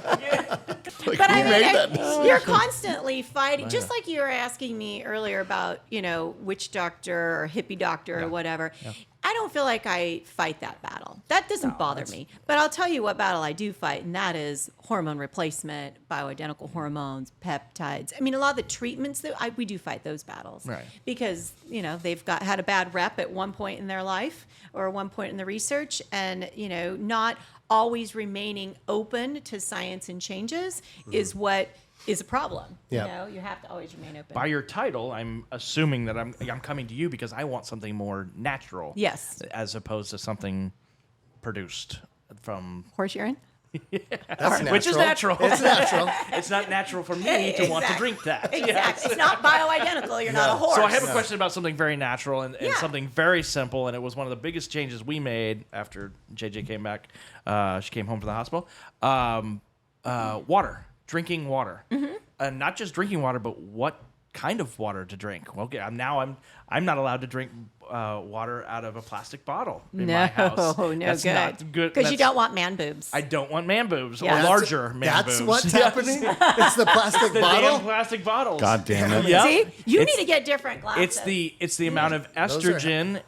Like, But I who made mean, that? you're constantly fighting, just like you were asking me earlier about, witch doctor or hippie doctor or whatever. Yeah. I don't feel like I fight that battle. That doesn't bother me. But I'll tell you what battle I do fight, and that is hormone replacement, bioidentical hormones, peptides. I mean, a lot of the treatments that we do fight those battles, right? Because they've had a bad rep at one point in their life or one point in the research, and not always remaining open to science and changes is what is a problem. Yeah. You have to always remain open. By your title, I'm assuming that I'm coming to you because I want something more natural. Yes. As opposed to something produced from Horse urine? That's natural. Which is natural. It's natural. It's not natural for me to want to drink that. Exactly. Yes. It's not bioidentical. You're not a horse. So I have a question about something very natural and something very simple, and it was one of the biggest changes we made after JJ came back. She came home from the hospital. Water. Drinking water. And not just drinking water, but what kind of water to drink. Well, I'm not allowed to drink water out of a plastic bottle in my house. No, That's good. not good. Because you don't want man boobs. I don't want man boobs Yeah. or larger man boobs. That's what's happening? It's the plastic The bottle? damn plastic bottles. God damn it. Yep. See? You It's- need to get different glasses. It's the amount of estrogen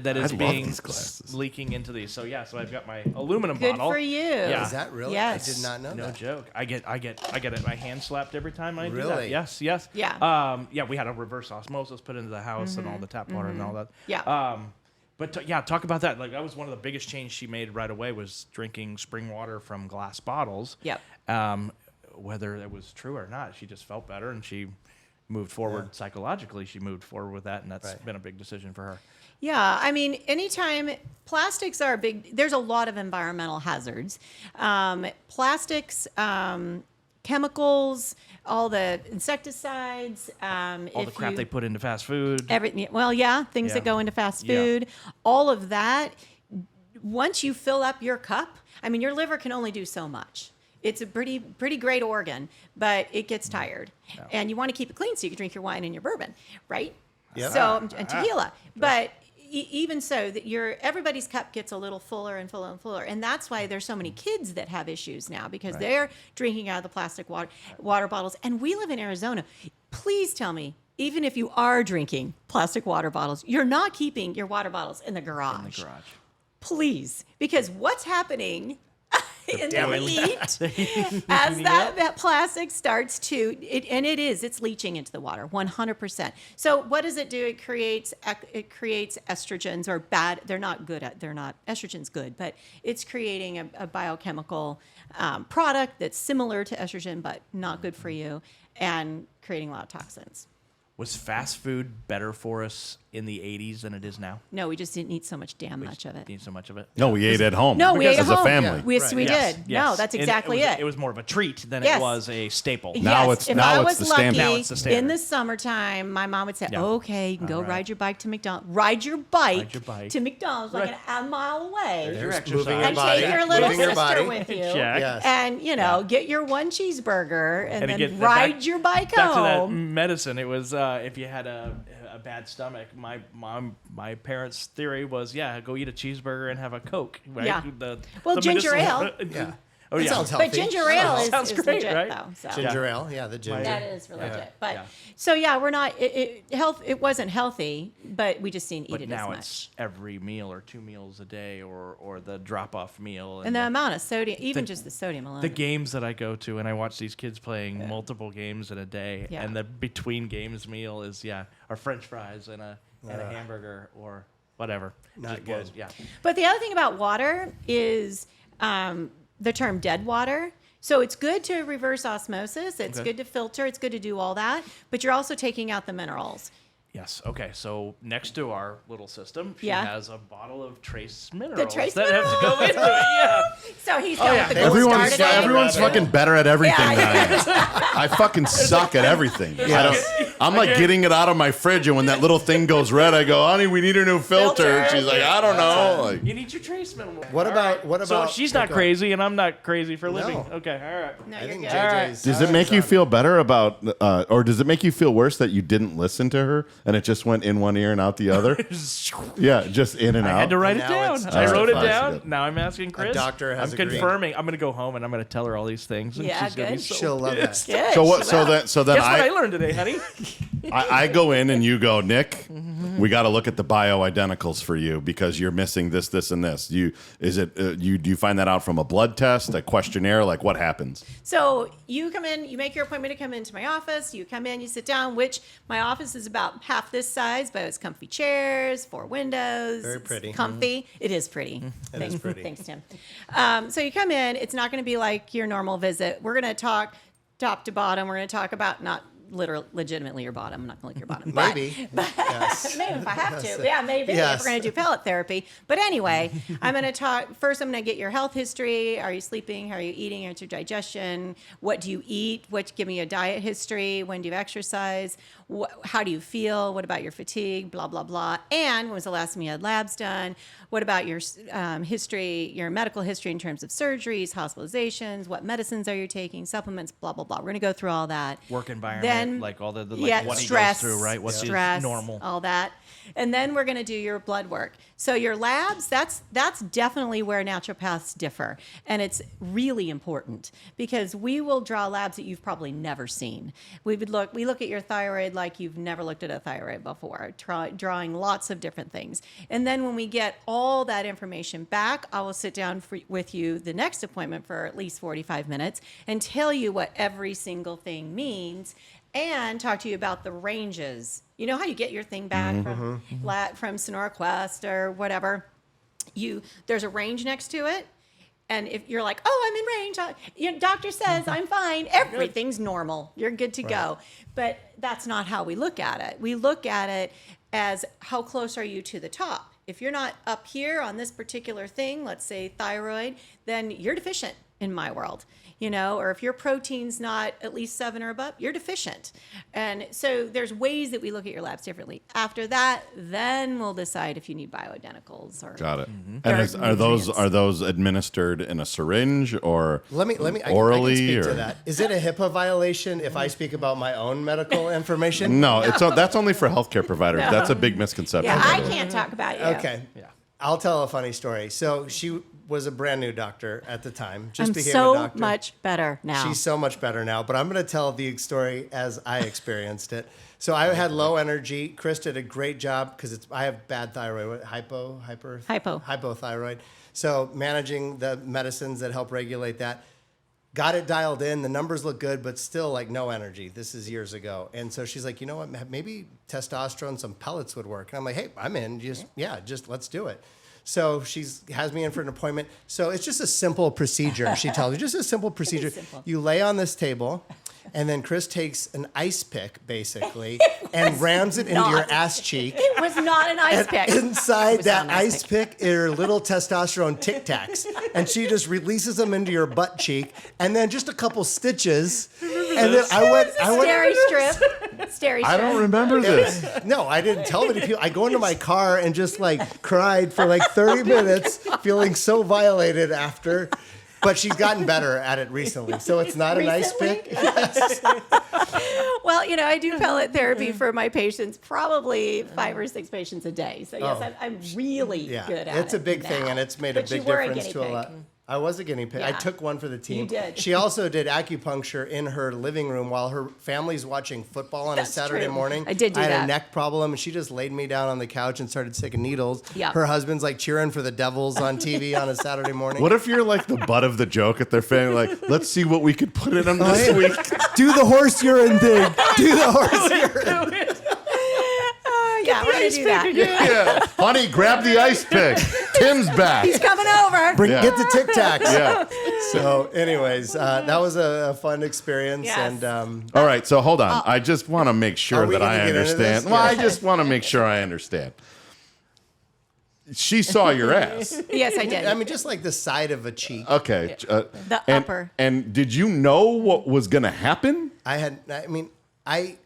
that is love being these glasses. leaking into these. So so I've got my aluminum Good bottle. for you. Yeah. Is that really? Yes. I did not know No that. joke. I get my hand slapped every time I do that. Really? Yes. Yeah. We had a reverse osmosis put into the house and all the tap water and all that. Yeah. Talk about that. Like that was one of the biggest changes she made right away was drinking spring water from glass bottles. Yep. Whether it was true or not, she just felt better and she moved forward psychologically. She moved forward with that, and that's been a big decision for her. Yeah, I mean, anytime plastics are there's a lot of environmental hazards. Plastics, chemicals, all the insecticides, All the crap they put into fast food. Things that go into fast food, all of that. Once you fill up your cup, I mean, your liver can only do so much. It's a pretty great organ, but it gets tired, and you want to keep it clean so you can drink your wine and your bourbon, right? Yep. So and tequila, but even so, that everybody's cup gets a little fuller and fuller and fuller, and that's why there's so many kids that have issues now because they're drinking out of the plastic water bottles. And we live in Arizona. Please tell me, even if you are drinking plastic water bottles, you're not keeping your water bottles in the garage. Please, because what's happening in the heat as that plastic starts to it's leaching into the water 100%. So what does it do? It creates estrogens or they're not estrogen's good, but it's creating a biochemical product that's similar to estrogen but not good for you and creating a lot of toxins. Was fast food better for us in the 80s than it is now? No, we just didn't eat so much much of it. Eat so much of it? No, we ate at home. No, we ate at as home. a family. We did. No, that's exactly it. It was more of a treat than it was a staple. Now Yes, it's the standard. Now it's the standard. In the summertime, my mom would say, "Okay, you can go right. ride your bike to McDonald's. Ride your bike to McDonald's, like a mile away, Your Just exercise. moving your and body. take your little moving your sister body. with you, Check. Yes. and get your one cheeseburger, and then again, ride your bike back to that home." medicine. It was if you had a bad stomach. My parents' theory was, go eat a cheeseburger and have a Coke. Right? Yeah. The ginger medicinal- ale. Yeah. Oh That yeah. sounds healthy. But ginger ale is Sounds great, legit, right? though. So. Ginger ale, the ginger. That is legit. Yeah. But Yeah. so we're not it wasn't healthy, but we just didn't eat But it now as much. it's every meal or 2 meals a day or the drop-off meal. And the amount of sodium, even just the sodium alone. the games that I go to and I watch these kids playing multiple games in a day, Yeah. and the between games meal is our French fries and a hamburger or whatever. Not Just good. blows. Yeah. But the other thing about water is the term dead water. So it's good to reverse osmosis. It's good to filter. It's good to do all that. But you're also taking out the minerals. Yes. Okay. So next to our little system, she Yeah. has a bottle of trace minerals The trace that have to go into it. Yeah. So he's going with the gold Everyone's, star today. everyone's fucking better at everything Yeah. than I am. I fucking suck at everything. I'm like getting it out of my fridge, and when that little thing goes red, I go, honey, we need a new filter. And she's like, I don't know. Like, You need your trace minerals. What about? So she's not crazy, and I'm not crazy for living. No. Okay. All right. No, I you're think good. JJ's. does it make you feel better about, or does it make you feel worse that you didn't listen to her and it just went in one ear and out the other? Yeah, just in and out. I had to write it Now down. it's I wrote it justified. down. Good. Now I'm asking Chris. doctor has I'm agreed. confirming. I'm going to go home and I'm going to tell her all these things. And Yeah, she's going to be good. so She'll love that. pissed. Good. So what? She So will. then, so then Guess what I learned today, honey? I go in and you go, Nick, we got to look at the bioidenticals for you because you're missing this, this, and this. Do you find that out from a blood test, a questionnaire? Like what happens? So you come in, you make your appointment to come into my office. You come in, you sit down, which my office is about half this size, but it's comfy chairs, 4 windows. Very it's pretty. comfy. It is pretty. It is pretty. Thanks, Tim. So you come in, it's not going to be like your normal visit. We're going to talk top to bottom. We're going to talk about not legitimately your bottom. I'm not going to lick your bottom. Maybe. Yes. Maybe if I have to. Yeah, maybe Yes. if we're going to do pellet therapy. But anyway, I'm going to talk. First, I'm going to get your health history. Are you sleeping? How are you eating? How's your digestion? What do you eat? Give me a diet history. When do you exercise? How do you feel? What about your fatigue? Blah, blah, blah. And when was the last time you had labs done? What about your history, your medical history in terms of surgeries, hospitalizations? What medicines are you taking? Supplements? Blah, blah, blah. We're going to go through all that. Work environment, Then, like all the what stress, he goes through, right? What's stress, normal. all that. And then we're going to do your blood work. So your labs, that's definitely where naturopaths differ. And it's really important because we will draw labs that you've probably never seen. We look at your thyroid like you've never looked at a thyroid before, drawing lots of different things. And then when we get all that information back, I will sit down with you the next appointment for at least 45 minutes and tell you what every single thing means and talk to you about the ranges. You know how you get your thing back from Sonora Quest or whatever? There's a range next to it. And if you're like, oh, I'm in range, doctor says I'm fine, everything's normal, you're good to go. But that's not how we look at it. We look at it as how close are you to the top? If you're not up here on this particular thing, let's say thyroid, then you're deficient in my world. Or if your protein's not at least 7 or above, you're deficient. And so there's ways that we look at your labs differently. After that, then we'll decide if you need bioidenticals or Got it. And are those administered in a syringe or Let me orally? I can speak to that. Is it a HIPAA violation if I speak about my own medical information? No, that's only for healthcare providers. That's a big misconception. Yeah, I can't talk about you. Okay. Yeah. I'll tell a funny story. So she was a brand new doctor at the time. Just I'm became so a doctor. much better now. She's so much better now, but I'm going to tell the story as I experienced it. So I had low energy. Kris did a great job because I have bad thyroid, hypothyroid. So managing the medicines that help regulate that, got it dialed in. The numbers look good, but still like no energy. This is years ago. And so she's like, you know what? Maybe testosterone, some pellets would work. And I'm like, hey, I'm in. Just let's do it. So she has me in for an appointment. So it's just a simple procedure. She tells me just a simple procedure. Simple. You lay on this table, and then Kris takes an ice pick, basically, and rams it into your ass cheek. It was not an ice pick. Inside that ice pick are little testosterone Tic Tacs, and she just releases them into your butt cheek, and then just a couple stitches, and then I went. Steri strip. I don't remember this. No, I didn't tell many people. I go into my car and just like cried for like 30 minutes, feeling so violated after. But she's gotten better at it recently, so it's not an ice pick. Yes. Well, I do pellet therapy for my patients, probably 5 or 6 patients a day. So yes, I'm really good at it. It's a big thing, now. and it's made But a big you were difference guinea to a pig. lot. I was a guinea pig. I Yeah. took one for the team. You did. She also did acupuncture in her living room while her family's watching football on That's a Saturday true. morning. I did do I had that. a neck problem, and she just laid me down on the couch and started sticking needles. Yeah. Her husband's like cheering for the Devils on TV on a Saturday morning. What if you're like the butt of the joke at their family? Like, let's see what we could put in them this week. Do the horse urine thing. Do the horse urine. Yeah, Yeah, we're going to do that. Yeah. Honey, grab the ice pick. Tim's back. He's coming over. Get the Tic Tacs. Yeah. So, anyways, that was a fun experience. Yes. And All right, so hold on. I just want to make sure Are we that I gonna get into understand. this? Well, I Yeah. just want to make sure I understand. She saw your ass. Yes, I did. I mean, just like the side of a cheek. Okay. The and, upper. And did you know what was going to happen?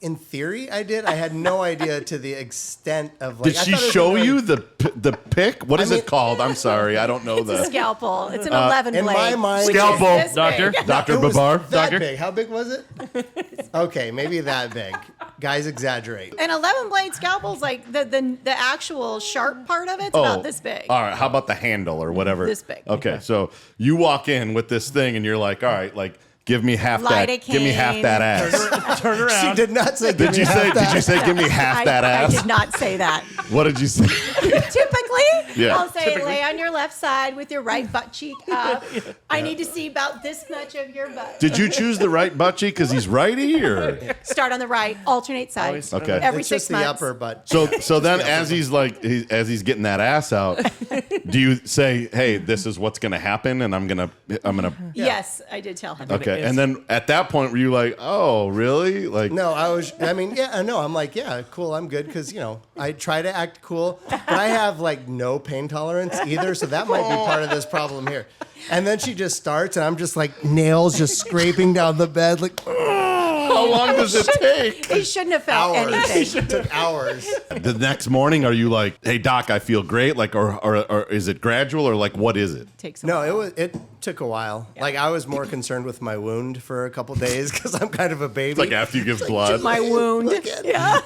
In theory, I did. I had no idea to the extent of like. Did she show you the pick? What is mean- it called? I'm sorry, I don't know It's a the scalpel. It's an 11 in blade. my mind- which is Scalpel. this Doctor. big. Dr. It was Babar. that Doctor? big. How big was it? Okay, maybe that big. Guys exaggerate. An 11 blade scalpel's like the actual sharp part of it's about this big. All right, how about the handle or whatever? This big. Okay, so you walk in with this thing and you're like, all right, like give me half Lidocaine. that. Give me half that ass. Turn around. She did not say. Did you say give me half that I ass? did not say that. What did you say? Typically, Yeah. I'll say lay on your left side with your right butt cheek up. I need to see about this much of your butt. Did you choose the right butt cheek because he's righty or? Start on the right, alternate sides. Okay. Every It's 6 just months. the upper butt. So then as he's getting that ass out, do you say, "Hey, this is what's going to happen and I'm going to Yes, I did tell him. Okay. And then at that point were you like, "Oh, really?" Like No, I'm like, yeah, cool, I'm good because, I try to act cool, but I have like no pain tolerance either, so that might be part of this problem here. And then she just starts, and I'm just like nails just scraping down the bed, like, how long does it take? He shouldn't have felt anything. It took hours. The next morning, are you like, "Hey, doc, I feel great," like, or is it gradual, or like, what is it? Takes a No, while. it took a while. Like I was more concerned with my wound for a couple days because I'm kind of a baby. Like after you give blood. My wound. Yeah.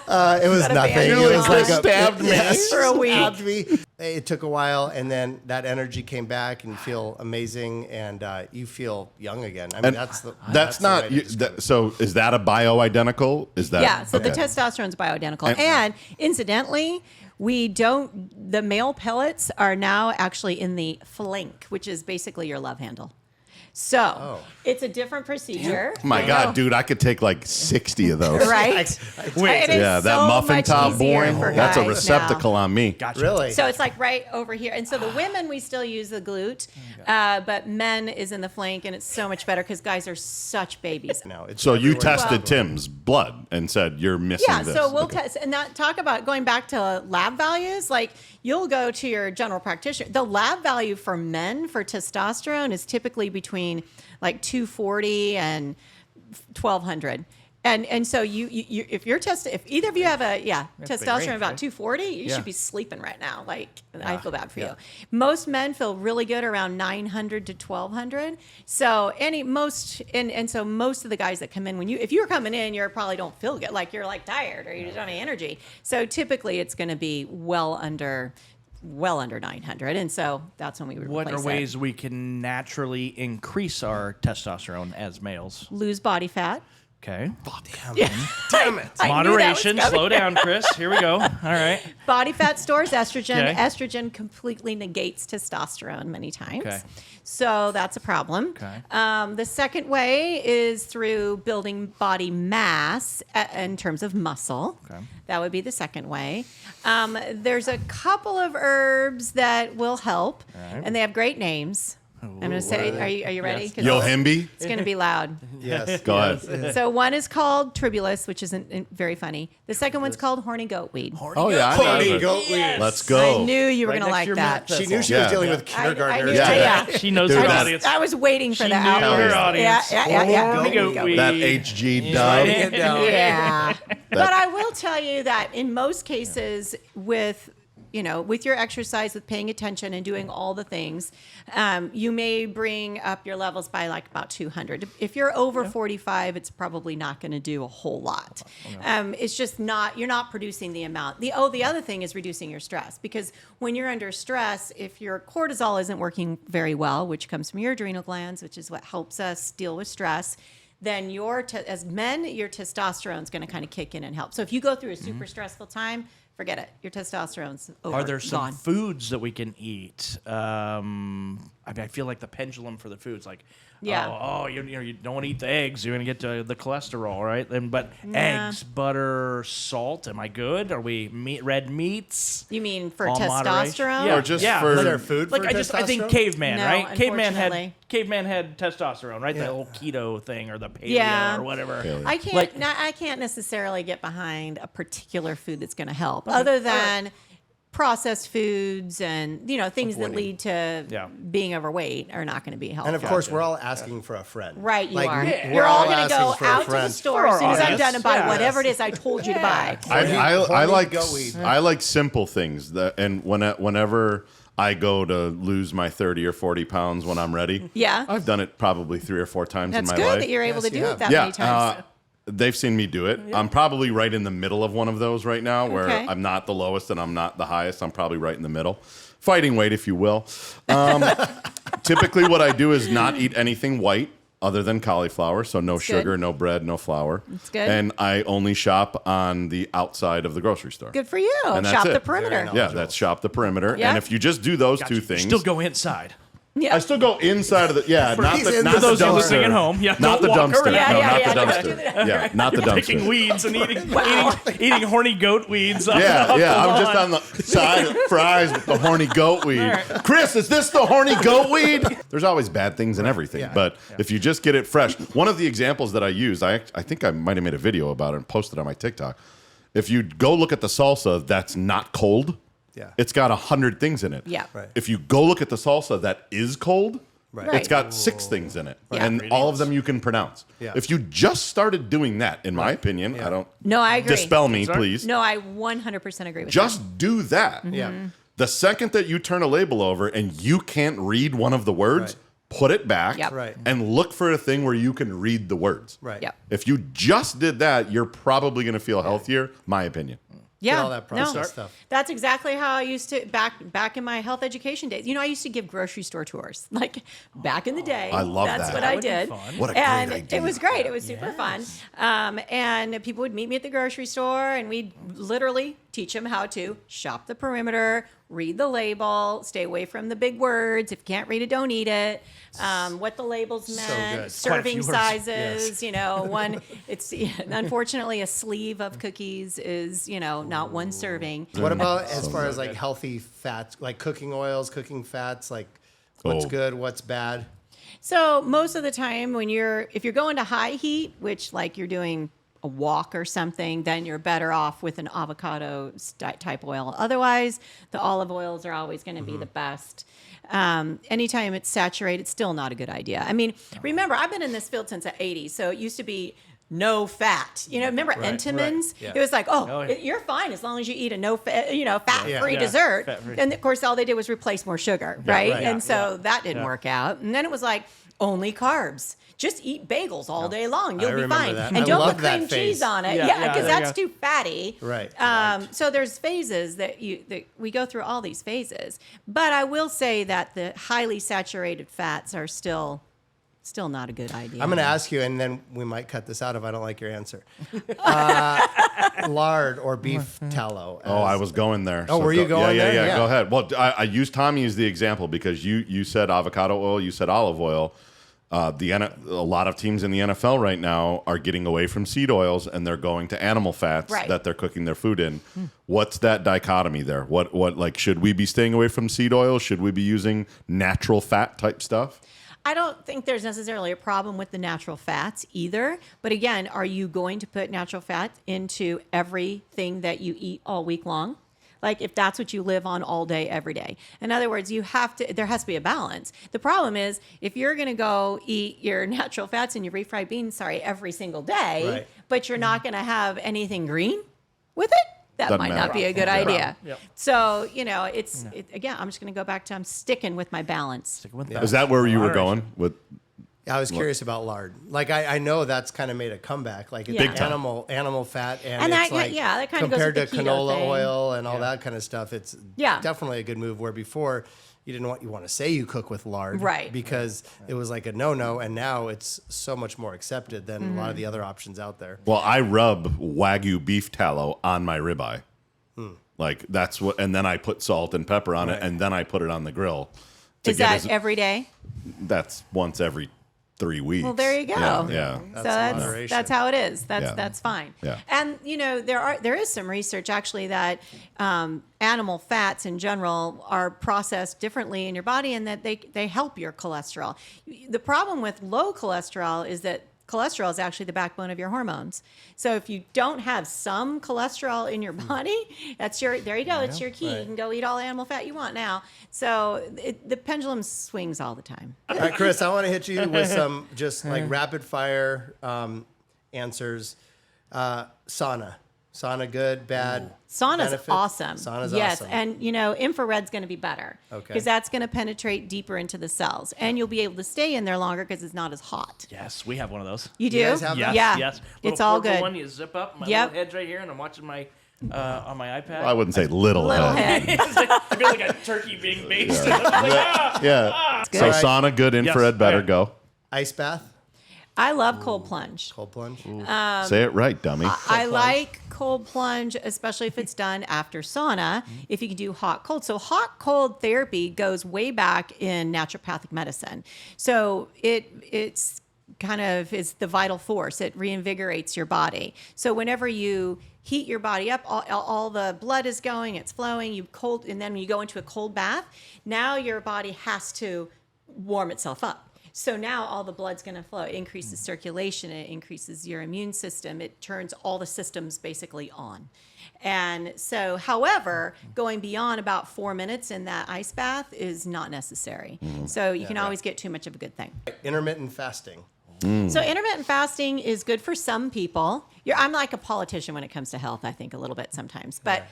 It was Got a nothing. bandage It was on. like Stabbed me. For a week. Stabbed me. It took a while, and then that energy came back, and you feel amazing, and you feel young again. I mean, And that's the not way to you, describe it. so is that a bioidentical? Is that Yeah, so the okay. testosterone's bioidentical. And incidentally, the male pellets are now actually in the flank, which is basically your love handle. So it's a different procedure. My God, dude, I could take like 60 of those. Right? Wait, It is Yeah, that so muffin much top easier boy. for That's a guys receptacle on me. Gotcha. Really? So it's like right over here. And so the women, we still use the glute, but men is in the flank, and it's so much better because guys are such babies. No, it's So you everywhere. tested Tim's blood and said you're missing Yeah, this. so we'll Okay. test and that talk about going back to lab values. Like you'll go to your general practitioner. The lab value for men for testosterone is typically between like 240 and 1200. And so you if you're tested, if either of you have testosterone about 240, you should be sleeping right now. Like I feel bad for you. Most men feel really good around 900 to 1200. So so most of the guys that come in if you're coming in, you probably don't feel good. Like you're like tired or you don't have any energy. So typically it's going to be well under 900, and so that's when we would What replace are ways we can naturally increase our testosterone as males? lose body fat. Okay. Damn it. I knew that was Moderation. coming. Slow down, Kris. Here we go. All right. Body fat stores estrogen. Okay. Estrogen completely negates testosterone many times. Okay. So that's a problem. Okay. The second way is through building body mass in terms of muscle. Okay. That would be the second way. There's a couple of herbs that will help, right. and they have great names. I'm going to say, are you ready? Yes. 'Cause Yohimbi? it's going to be loud. Yes. Go ahead. So one is called tribulus, which isn't very funny. The second one's called horny goatweed. Oh, yeah. I know Horny it. goatweed. Let's go. I knew you were Right going to next to like your that. mouth. She knew she Yeah. was dealing with I kindergartners. knew- yeah. She knows Dude, her that- audience. I was waiting for She that. knew Hell her yeah. audience. Yeah. Horny goatweed. That HG Yeah. dub. It down. Yeah. But I will tell you that in most cases with your exercise, with paying attention and doing all the things, you may bring up your levels by like about 200. If you're over 45, it's probably not going to do a whole lot. It's just you're not producing the amount. The other thing is reducing your stress, because when you're under stress, if your cortisol isn't working very well, which comes from your adrenal glands, which is what helps us deal with stress, then as men, your testosterone is going to kind of kick in and help. So if you go through a super stressful time, forget it. Your testosterone's over. Are there some gone. foods that we can eat? I mean, I feel like the pendulum for the foods, like, you don't want to eat the eggs. You're going to get the cholesterol, right? But eggs, butter, salt. Am I good? Are we red meats? You mean for All moderation? testosterone? Or just for Is there food for I think testosterone? caveman, No, right? unfortunately. Caveman had testosterone, right? Yeah. The old keto thing or the paleo or whatever. Paleo. I can't necessarily get behind a particular food that's going to help, other than processed foods and things that lead to being overweight are not going to be helpful. And of course, we're all asking for a friend. Right, you are. We're You're all going to asking go for a out to the friend. store as soon as I'm audience. done and buy Yeah. whatever it is I told you to buy. I like goat weed. I like simple things and whenever I go to lose my 30 or 40 pounds when I'm ready. Yeah. I've done it probably 3 or 4 times That's in my good life. that you're able Yes, to you do have. it that many times. They've seen me do it. I'm probably right in the middle of one of those right now where Okay. I'm not the lowest and I'm not the highest. I'm probably right in the middle. Fighting weight, if you will. Typically what I do is not eat anything white other than cauliflower. So no sugar, good. no bread, no flour. That's good. And I only shop on the outside of the grocery store. Good for you. And that's Shop it. the perimeter. Yeah, that's shop the perimeter. Yeah. And if you just do those two things. Still go inside. Yeah. I still go inside of the not the For those dumpster. listening at home, Not the don't walk dumpster. around. No, Yeah, not yeah, the yeah, dumpster. Yeah, not the Picking dumpster. weeds and eating, Wow. eating horny goat weeds. Yeah, off yeah. the I'm just lawn. on the side of fries with the horny goat weed. Chris, is this the horny goat weed? There's always bad things in everything, but if you just get it fresh. One of the examples that I use, I think I might have made a video about it and posted it on my TikTok. If you go look at the salsa that's not cold, it's got 100 things in it. Yeah. Right. If you go look at the salsa that is cold, Right. it's got 6 things in it, Yeah. and all of them you can pronounce. Yeah. If you just started doing that, in my opinion, I don't. No, I agree. Dispel me, please. No, I 100% agree with Just do that. Yeah. The second that you turn a label over and you can't read one of the words, put it back Yep. Right. and look for a thing where you can read the words. Right. Yep. If you just did that, you're probably going to feel healthier, my opinion. Yeah, all that processed stuff. That's exactly how I used to back in my health education days. I used to give grocery store tours, like back in the day. I love That's that. what That I would be did. fun. What a great and idea. it was great. It was super fun. And people would meet me at the grocery store, and we'd literally teach them how to shop the perimeter, read the label, stay away from the big words. If you can't read it, don't eat it. What the labels meant, good. serving Quite a few sizes. One. It's unfortunately a sleeve of cookies is not one serving. What about as far as like healthy fats, like cooking oils, cooking fats, like what's good, what's bad? So most of the time if you're going to high heat, which like you're doing a walk or something, then you're better off with an avocado type oil. Otherwise, the olive oils are always going to be the best. Anytime it's saturated, it's still not a good idea. I mean, remember, I've been in this field since the 80s, so it used to be no fat. Remember Entenmann's? Yeah. It was like, yeah. you're fine as long as you eat a no fat, fat-free Yeah. dessert. Fat-free. And of course, all they did was replace more sugar, right? right. And so that didn't work out. And then it was like, only carbs. Just eat bagels all day long. You'll be remember fine. that. And I don't love put that cream phase. cheese on it. Yeah, Yeah, yeah, because there that's you too fatty. Right. So there's phases that we go through all these phases. But I will say that the highly saturated fats are still not a good idea. I'm going to ask you, and then we might cut this out if I don't like your answer. Lard or beef tallow. Oh, I was going there. Oh, were you going yeah, there? Yeah, Yeah. Go ahead. Well, I used Tommy as the example because you said avocado oil, you said olive oil. A lot of teams in the NFL right now are getting away from seed oils and they're going to animal fats that they're cooking their food in. What's that dichotomy there? What like should we be staying away from seed oil? Should we be using natural fat type stuff? I don't think there's necessarily a problem with the natural fats either. But again, are you going to put natural fat into everything that you eat all week long? Like if that's what you live on all day, every day. In other words, there has to be a balance. The problem is if you're going to go eat your natural fats and your refried beans, every single day, but you're not going to have anything green with it, that Doesn't might matter. not be a good idea. Yep. So, again, I'm just going to go back to I'm sticking with my balance. Is that where you were going with? I was curious about lard. Like I know that's kind of made a comeback. Like it's Big time. animal fat, and And it's that- like that kind of goes compared with to the keto canola thing. oil and all that kind of stuff. It's Yeah. definitely a good move. Where before you want to say you cook with lard, Right. Because it was like a no, and now it's so much more accepted than a lot of the other options out there. Well, I rub Wagyu beef tallow on my ribeye. Like that's what, and then I put salt and pepper on it, and then I put it on the grill. Is that every day? That's once every 3 weeks. Well, there you go. Yeah. So that's how it is. That's fine. Yeah. And there is some research actually that animal fats in general are processed differently in your body, and that they help your cholesterol. The problem with low cholesterol is that cholesterol is actually the backbone of your hormones. So if you don't have some cholesterol in your body, there you go. It's your key. Right. You can go eat all the animal fat you want now. So the pendulum swings all the time. All right, Kris, I want to hit you with some just like rapid fire answers. Sauna, good, bad? Sauna's benefits? awesome. Sauna's yes, awesome. and infrared's going to be better. Okay. Because that's going to penetrate deeper into the cells, and you'll be able to stay in there longer because it's not as hot. Yes, we have one of those. You do? You guys have yes, that? Yeah. Yes. It's all good. One you zip up. My little head's right here, and I'm watching my on my iPad. Well, I wouldn't say little head. I feel like a turkey being basted. Yeah. So sauna, good, infrared, better, go. Ice bath? I love cold plunge. Cold plunge? Say it right, dummy. I like cold plunge, especially if it's done after sauna, if you can do hot cold. So hot cold therapy goes way back in naturopathic medicine. So it's kind of is the vital force. It reinvigorates your body. So whenever you heat your body up, all the blood is going, it's flowing, and then when you go into a cold bath, now your body has to warm itself up. So now all the blood's going to flow. It increases circulation. It increases your immune system. It turns all the systems basically on. And so, however, going beyond about 4 minutes in that ice bath is not necessary. So you can always get too much of a good thing. Intermittent fasting. So intermittent fasting is good for some people. I'm like a politician when it comes to health, I think, a little bit sometimes. But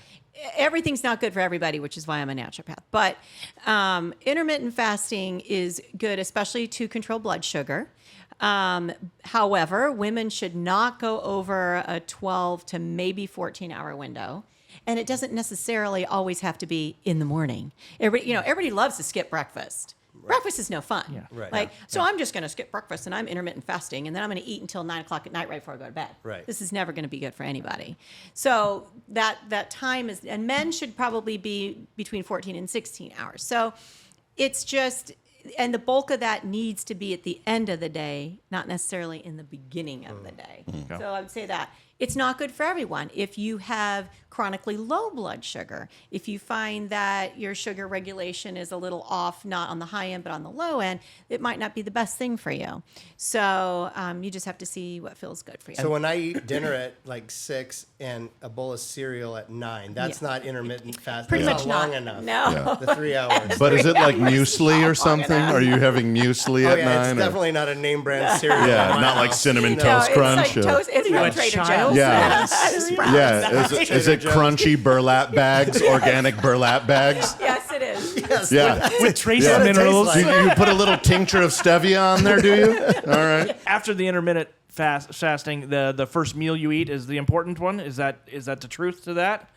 everything's not good for everybody, which is why I'm a naturopath. But intermittent fasting is good, especially to control blood sugar. However, women should not go over a 12 to maybe 14-hour window. And it doesn't necessarily always have to be in the morning. Everybody loves to skip breakfast. Right. Breakfast is no fun. Yeah. Right. I'm just going to skip breakfast and I'm intermittent fasting, and then I'm going to eat until 9 o'clock at night right before I go to bed. Right. This is never going to be good for anybody. So that time is, and men should probably be between 14 and 16 hours. So it's just, and the bulk of that needs to be at the end of the day, not necessarily in the beginning of the day. So I would say that. It's not good for everyone. If you have chronically low blood sugar, if you find that your sugar regulation is a little off, not on the high end, but on the low end, it might not be the best thing for you. So you just have to see what feels good for you. So when I eat dinner at like 6 and a bowl of cereal at 9, that's not intermittent fasting. Pretty that's much not long not. enough. No. The 3 hours. But is it like muesli or something? Are you having muesli at 9? It's definitely not a name brand cereal. Yeah, not like Cinnamon Toast Crunch. It's like toast. It's from Trader Joe's. Yeah. Is it crunchy burlap bags, organic burlap bags? Yes, it is. Yes. Yeah. With trace minerals. Like. You put a little tincture of stevia on there, do you? All right. After the intermittent fasting, the first meal you eat is the important one. Is that the truth to that?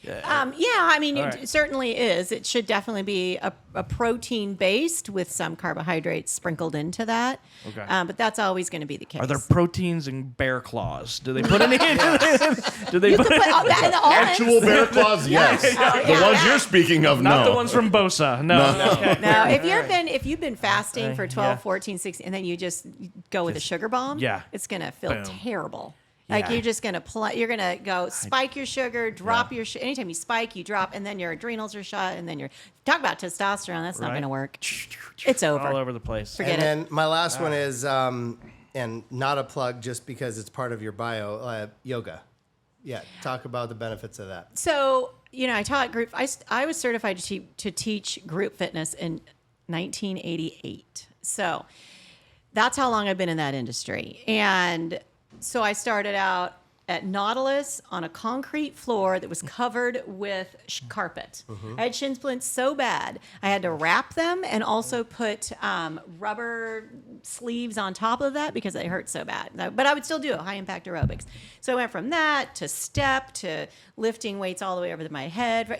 It certainly is. It should definitely be a protein based with some carbohydrates sprinkled into that. Okay. But that's always going to be the case. Are there proteins in bear claws? Do they put any in? Do they put all that in the actual bear claws? Yes. The ones you're speaking of, Not no. the ones from Bosa. No. Okay. No, if you've been fasting for 12, 14, 16, and then you just go with a sugar bomb, it's going to feel terrible. Like you're just going to you're going to go spike your sugar, drop your sugar. Anytime you spike, you drop, and then your adrenals are shot, and then talk about testosterone. That's not going to work. It's over. All over the place. Forget it. And then my last one is, and not a plug just because it's part of your bio, yoga. Yeah, talk about the benefits of that. So, I taught group. I was certified to teach group fitness in 1988. So that's how long I've been in that industry. And so I started out at Nautilus on a concrete floor that was covered with carpet. I had shin splints so bad, I had to wrap them and also put rubber sleeves on top of that because they hurt so bad. But I would still do high impact aerobics. So I went from that to step to lifting weights all the way over to my head.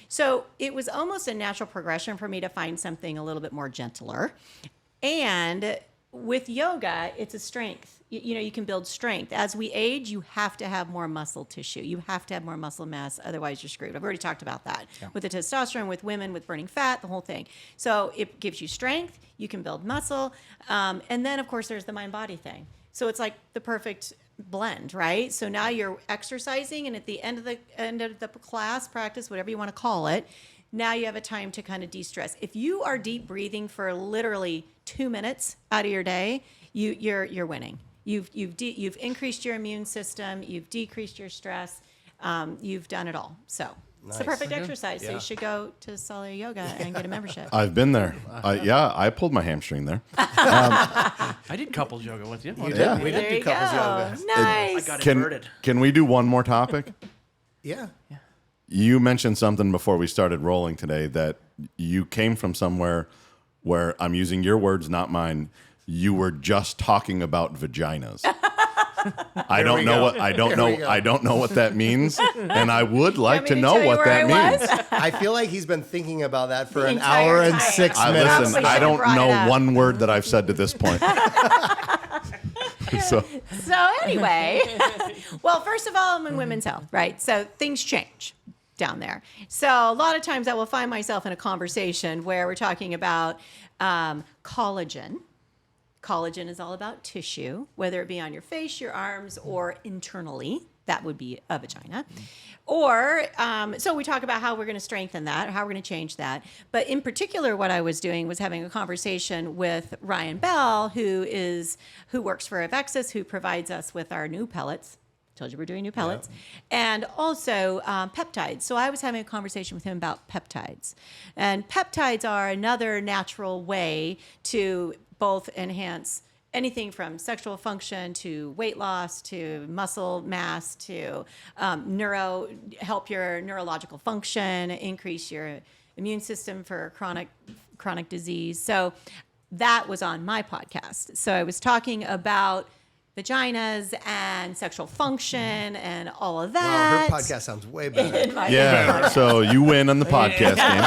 So it was almost a natural progression for me to find something a little bit more gentler. And with yoga, it's a strength. You can build strength. As we age, you have to have more muscle tissue. You have to have more muscle mass. Otherwise, you're screwed. I've already talked about that with the testosterone, with women, with burning fat, the whole thing. So it gives you strength. You can build muscle. And then, of course, there's the mind-body thing. So it's like the perfect blend, right? So now you're exercising, and at the end of the class, practice, whatever you want to call it, now you have a time to kind of de-stress. If you are deep breathing for literally 2 minutes out of your day, you're winning. You've increased your immune system. You've decreased your stress. You've done it all. So it's the perfect exercise. So you should go to Solid Yoga and get a membership. I've been there. I pulled my hamstring there. I did couples yoga with you. We did do couples yoga. Nice. I got inverted. Can we do one more topic? Yeah. You mentioned something before we started rolling today that you came from somewhere where, I'm using your words, not mine, you were just talking about vaginas. I don't know what that means, and I would like to know what that means. I feel like he's been thinking about that for an entire hour and time. 6 minutes. Listen, I don't know one word that I've said to this point. So anyway, well, first of all, I'm in women's health, right? So things change down there. So a lot of times I will find myself in a conversation where we're talking about collagen. Collagen is all about tissue, whether it be on your face, your arms, or internally. That would be a vagina. Or, so we talk about how we're going to strengthen that, how we're going to change that. But in particular, what I was doing was having a conversation with Ryan Bell, who works for Vasquez, who provides us with our new pellets. Told you we're doing new pellets. And also peptides. So I was having a conversation with him about peptides. And peptides are another natural way to both enhance anything from sexual function to weight loss to muscle mass to help your neurological function, increase your immune system for chronic disease. So that was on my podcast. So I was talking about vaginas and sexual function and all of that. Wow, her podcast sounds way better. yeah, so you win on the podcast game.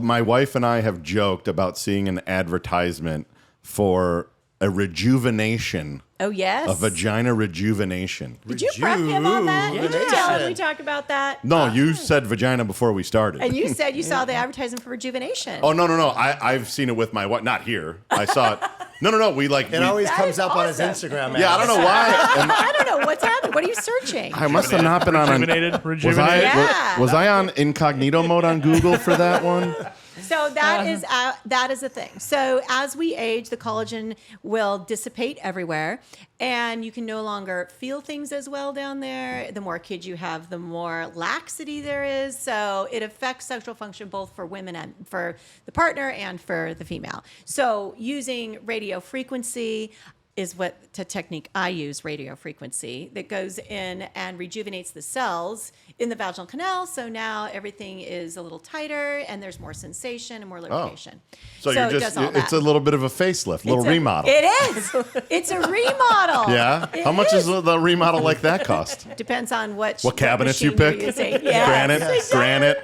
My wife and I have joked about seeing an advertisement for a rejuvenation. Oh, yes. A vagina rejuvenation. Did you prep him on that? Did you tell him we talk about that? No, you said vagina before we started. And you said you saw the advertisement for rejuvenation. Oh, no. I've seen it with my wife. Not here. I saw it. No. It always comes up on his Instagram. Yeah, I don't know why. I don't know what's happening. What are you searching? I must have not been on. Rejuvenated. Was I on incognito mode on Google for that one? So that is a thing. So as we age, the collagen will dissipate everywhere, and you can no longer feel things as well down there. The more kids you have, the more laxity there is. So it affects sexual function both for women and for the partner and for the female. So using radio frequency is what the technique I use, radio frequency, that goes in and rejuvenates the cells in the vaginal canal. So now everything is a little tighter and there's more sensation and more lubrication. So you're just, it's a little bit of a facelift, little remodel. It is. It's a remodel. Yeah? How much does the remodel like that cost? Depends on what cabinets you pick. Yes. Granite.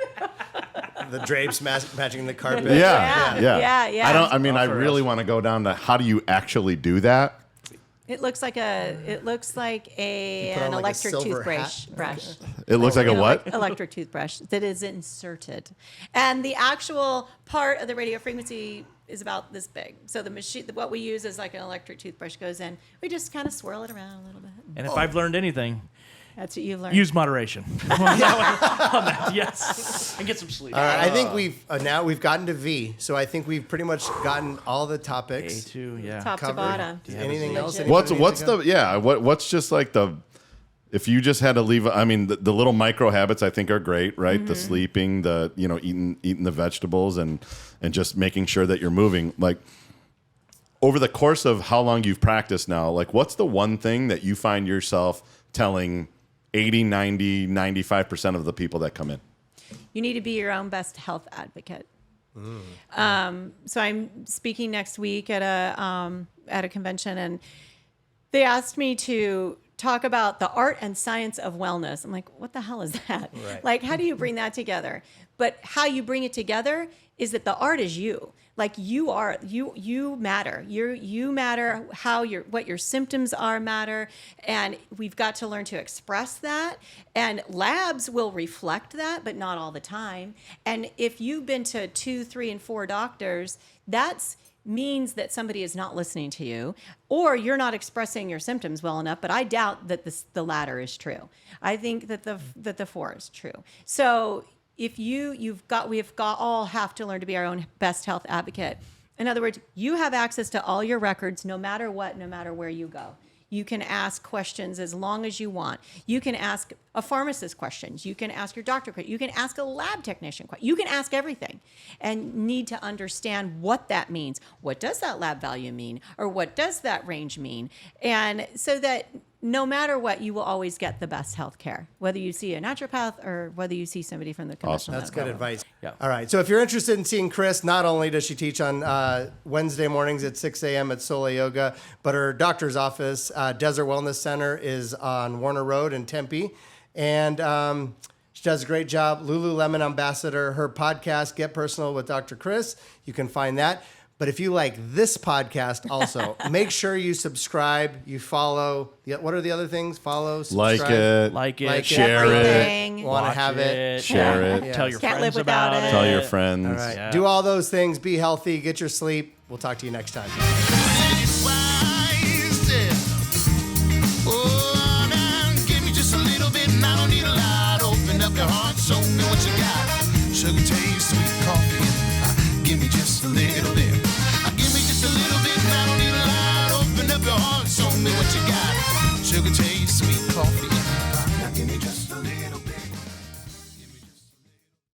The drapes matching the carpet. Yeah. I really want to go down to how do you actually do that? It looks like an electric toothbrush. It looks like a what? Electric toothbrush that is inserted. And the actual part of the radio frequency is about this big. So the machine, what we use is like an electric toothbrush goes in. We just kind of swirl it around a little bit. And if I've learned anything, that's what you've learned. use moderation. Yes. And get some sleep. All right, I think we've gotten to V, so I think we've pretty much gotten all the topics. A2, yeah. Top covered. to bottom. Anything else? What's just like the, if you just had to leave, I mean, the little micro habits I think are great, right? Mm-hmm. The sleeping, the, eating the vegetables and just making sure that you're moving. Like over the course of how long you've practiced now, like what's the one thing that you find yourself telling 80, 90, 95% of the people that come in? You need to be your own best health advocate. So I'm speaking next week at a convention, and they asked me to talk about the art and science of wellness. I'm like, what the hell is that? Right. Like, how do you bring that together? But how you bring it together is that the art is you. Like you matter. You matter. What your symptoms are matter, and we've got to learn to express that. And labs will reflect that, but not all the time. And if you've been to 2, 3, and 4 doctors, that's means that somebody is not listening to you, or you're not expressing your symptoms well enough. But I doubt that the latter is true. I think that the 4 is true. So if we've all have to learn to be our own best health advocate. In other words, you have access to all your records, no matter what, no matter where you go. You can ask questions as long as you want. You can ask a pharmacist questions. You can ask your doctor questions. You can ask a lab technician questions. You can ask everything and need to understand what that means. What does that lab value mean? Or what does that range mean? And so that no matter what, you will always get the best health care, whether you see a naturopath or whether you see somebody from the conventional. That's good advice. Yeah. All right. So if you're interested in seeing Kris, not only does she teach on Wednesday mornings at 6 a.m. at Sola Yoga, but her doctor's office, Desert Wellness Center, is on Warner Road in Tempe. And she does a great job. Lululemon ambassador. Her podcast, Get Personal with Dr. Kris. You can find that. But if you like this podcast also, make sure you subscribe, you follow. What are the other things? Follow, subscribe. Like it, share everything. it, Want to have it. share it. Yes. Tell your Can't friends live without about it. it. Tell your friends. All right. Yeah. Do all those things. Be healthy. Get your sleep. We'll talk to you next time. Sugar taste sweet coffee. Give me just a little bit. Give me just a little bit. I don't need a lot. Open up your heart. Show me what you got. Sugar taste sweet coffee.